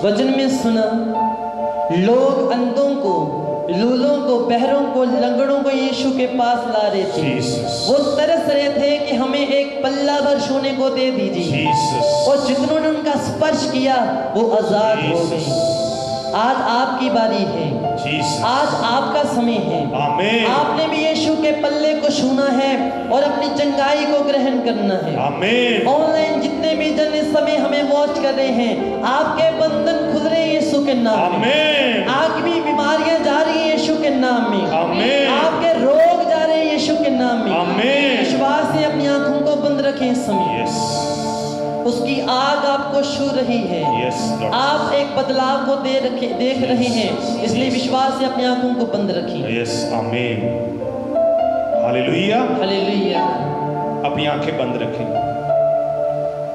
वचन में सुना, लोग अंधों को, लूलों को, बहरों को, लंगड़ों को यीशु के पास ला रहे थे। Jesus. वो तरस रहे थे कि हमें एक पल्ला भर सोने को दे दीजिए। Jesus. और जितनों ने उनका स्पर्श किया वो आजाद हो गए। आज आपकी बारी है, Jesus. आज आपका समय है। आमीन। आपने भी यीशु के पल्ले को छूना है और अपनी चंगाई को ग्रहण करना है। आमीन। ऑनलाइन जितने भी जन इस समय हमें वॉच कर रहे हैं, आपके बंधन खुल रहे हैं यीशु के नाम में। आमीन। आपकी बीमारियां जा रही हैं यीशु के नाम में। आमीन। आपके रोग जा रहे हैं यीशु के नाम में। आमीन। विश्वास से अपनी आंखों को बंद रखें इस समय। Yes. उसकी आग आपको छू रही है। Yes, Lord. आप एक बदलाव को देख रहे हैं, इसलिए विश्वास से अपनी आंखों को बंद रखिए। Yes. आमीन। हालेलुया। हालेलुया। अपनी आंखें बंद रखें।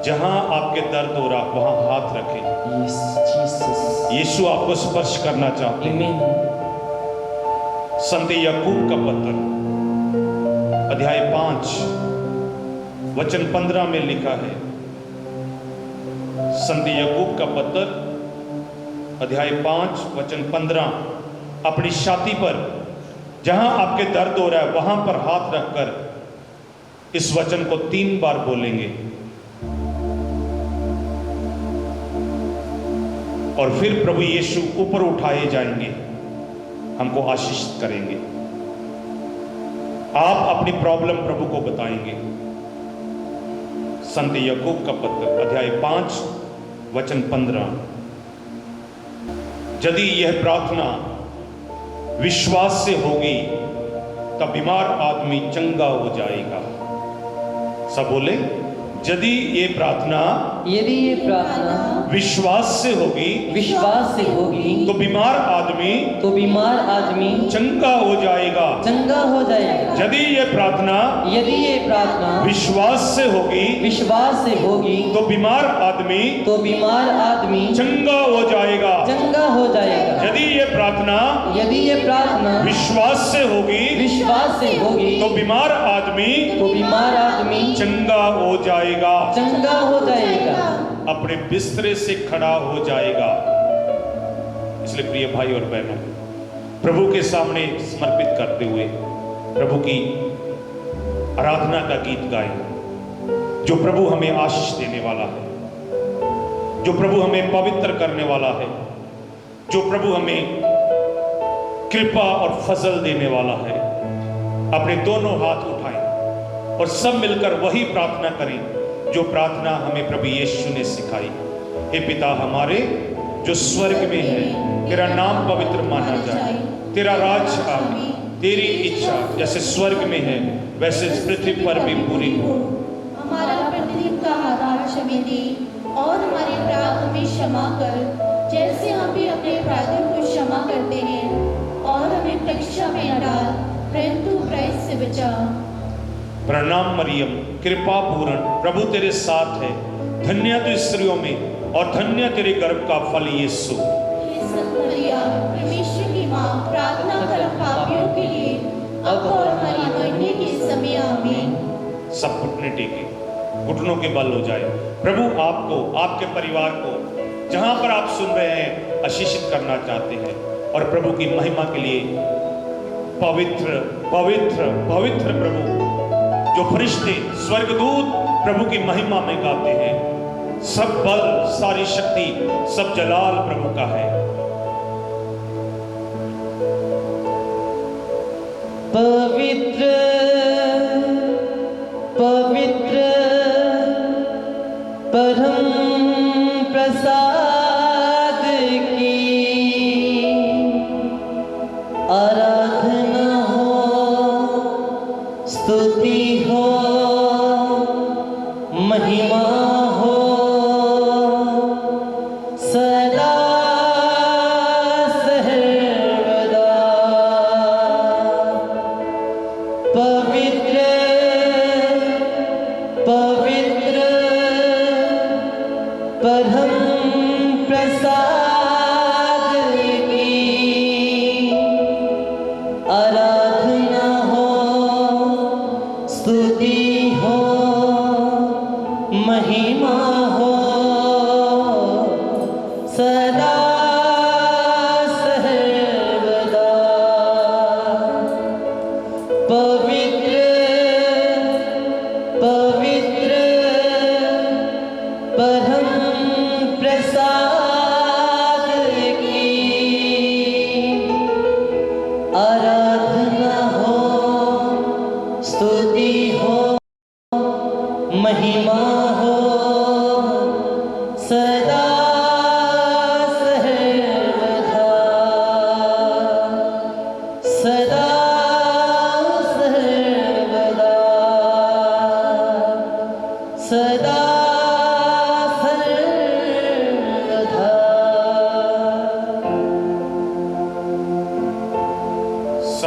जहां आपके दर्द हो रहा वहां हाथ रखें। Yes Jesus. यीशु आपको स्पर्श करना चाहते हैं। आमीन। संत याकूब का पत्र अध्याय 5 वचन 15 में लिखा है। संत याकूब का पत्र अध्याय 5 वचन 15, अपनी छाती पर जहां आपके दर्द हो रहा है वहां पर हाथ रखकर इस वचन को 3 बार बोलेंगे और फिर प्रभु यीशु ऊपर उठाए जाएंगे, हमको आशीषित करेंगे। आप अपनी प्रॉब्लम प्रभु को बताएंगे। संत याकूब का पत्र अध्याय 5 वचन 15, यदि यह प्रार्थना विश्वास से होगी तब बीमार आदमी चंगा हो जाएगा। सब बोले, यदि ये प्रार्थना विश्वास से होगी तो बीमार आदमी चंगा हो जाएगा। यदि ये प्रार्थना विश्वास से होगी तो बीमार आदमी चंगा हो जाएगा। यदि ये प्रार्थना विश्वास से होगी तो बीमार आदमी चंगा हो जाएगा। अपने बिस्तरे से खड़ा हो जाएगा। इसलिए प्रिय भाई और बहनों, प्रभु के सामने समर्पित करते हुए प्रभु की आराधना का गीत गाएं, जो प्रभु हमें आशीष देने वाला है, जो प्रभु हमें पवित्र करने वाला है, जो प्रभु हमें कृपा और फजल देने वाला है। अपने दोनों हाथ उठाएं और सब मिलकर वही प्रार्थना करें जो प्रार्थना हमें प्रभु यीशु ने सिखाई। हे पिता हमारे जो स्वर्ग में है, तेरा नाम पवित्र माना जाए, तेरा राज आए, तेरी इच्छा जैसे स्वर्ग में है वैसे इस पृथ्वी पर भी पूरी हो। हमारा प्रतिदिन का आहार हमें दे और हमारे अपराध हमें क्षमा कर, जैसे हम भी अपने अपराधियों को क्षमा करते हैं, और हमें परीक्षा में न डाल परंतु बुराई से बचा। प्रणाम मरियम, कृपा पूर्ण, प्रभु तेरे साथ है, धन्य तू स्त्रियों में और धन्य तेरे गर्भ का फल यीशु। हे संत मरिया, परमेश्वर की माँ, प्रार्थना कर हम पापियों के लिए अब और हमारी मरने के समय आमीन। सब घुटने टेके, घुटनों के बल हो जाए। प्रभु आपको, आपके परिवार को जहां पर आप सुन रहे हैं आशीषित करना चाहते हैं और प्रभु की महिमा के लिए पवित्र पवित्र पवित्र प्रभु, जो फरिश्ते स्वर्गदूत प्रभु की महिमा में गाते हैं, सब बल, सारी शक्ति, सब जलाल प्रभु का है। पवित्र पवित्र परम प्रसाद की आराधना हो, स्तुति हो, महिमा हो सदा सर्वदा।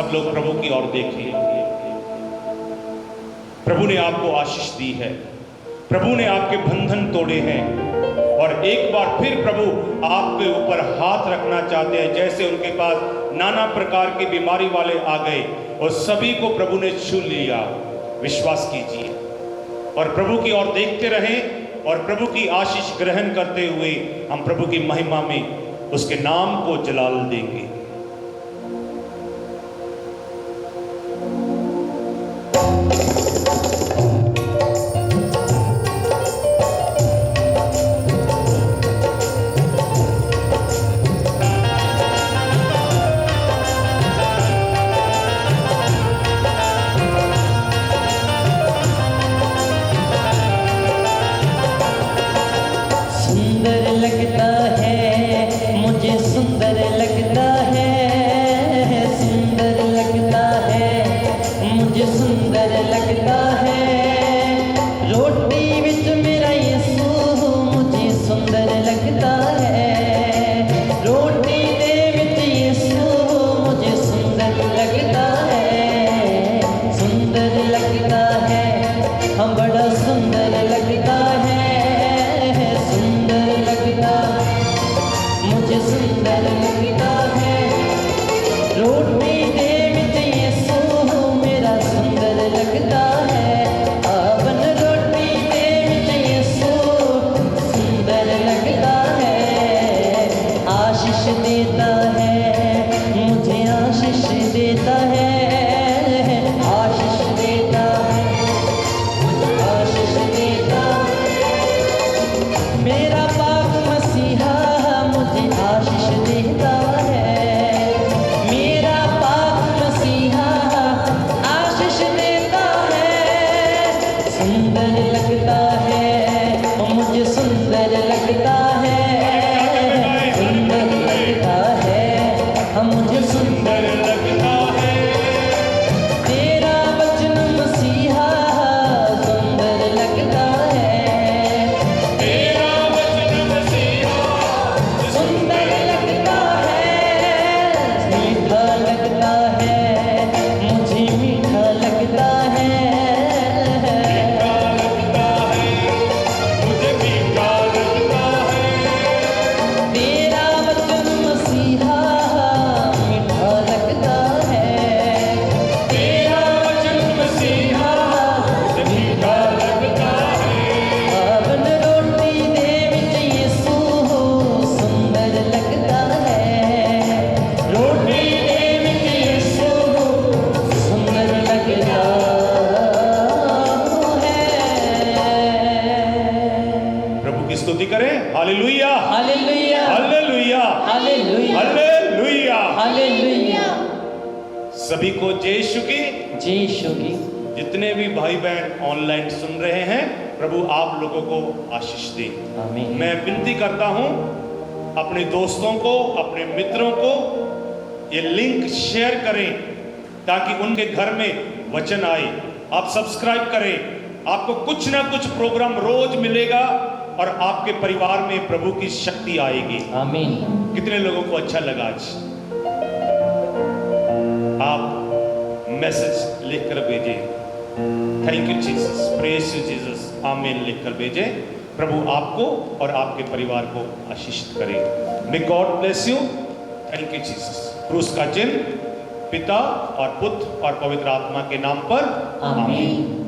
सब लोग प्रभु की ओर देखिए। प्रभु ने आपको आशीष दी है, प्रभु ने आपके बंधन तोड़े हैं, और एक बार फिर प्रभु आपके ऊपर हाथ रखना चाहते हैं। जैसे उनके पास नाना प्रकार की बीमारी वाले आ गए और सभी को प्रभु ने छू लिया। विश्वास कीजिए और प्रभु की ओर देखते रहें और प्रभु की आशीष ग्रहण करते हुए हम प्रभु की महिमा में उसके नाम को जलाल देंगे। सुंदर लगता है, मुझे सुंदर लगता है, सुंदर लगता है, मुझे सुंदर लगता है। रोटी विच मेरा यीशु मुझे सुंदर लगता है, रोटी दे विच यीशु मुझे सुंदर लगता है, सुंदर लगता है, हम बड़ा सुंदर लगता है, सुंदर लगता, मुझे सुंदर लगता है। रोटी दे विच यीशु मेरा सुंदर लगता है, अवन रोटी दे विच यीशु सुंदर लगता है। आशीष देता है, मुझे आशीष देता है, आशीष देता है, आशीष देता। मेरा पाक मसीहा मुझे आशीष देता है, मेरा पाक मसीहा आशीष देता है। सुंदर लगता है, मुझे सुंदर लगता है, सुंदर लगता है, मुझे सुंदर लगता है। तेरा वचन मसीहा सुंदर लगता है, तेरा वचन मसीहा सुंदर लगता है, मीठा लगता है, मुझे मीठा लगता है, मीठा लगता है, मुझे मीठा लगता है। तेरा वचन मसीहा मीठा लगता है, तेरा वचन मसीहा मीठा लगता है। अवन रोटी दे विच यीशु सुंदर लगता है, रोटी दे विच यीशु सुंदर लगता है। प्रभु की स्तुति करें। Hallelujah, hallelujah, hallelujah, hallelujah, hallelujah. Hallelujah. सभी को जय यीशु की। जय यीशु की। जितने भी भाई बहन ऑनलाइन सुन रहे हैं, प्रभु आप लोगों को आशीष दे। आमीन। मैं विनती करता हूं अपने दोस्तों को, अपने मित्रों को ये लिंक शेयर करें ताकि उनके घर में वचन आए। आप सब्सक्राइब करें, आपको कुछ ना कुछ प्रोग्राम रोज मिलेगा और आपके परिवार में प्रभु की शक्ति आएगी। आमीन। कितने लोगों को अच्छा लगा आज? आप मैसेज लिखकर भेजें, thank you Jesus, praise you Jesus, आमीन लिखकर भेजें। प्रभु आपको और आपके परिवार को आशीषित करे। May God bless you. Thank you Jesus. क्रूस का चिन्ह पिता और पुत्र और पवित्र आत्मा के नाम पर आमीन।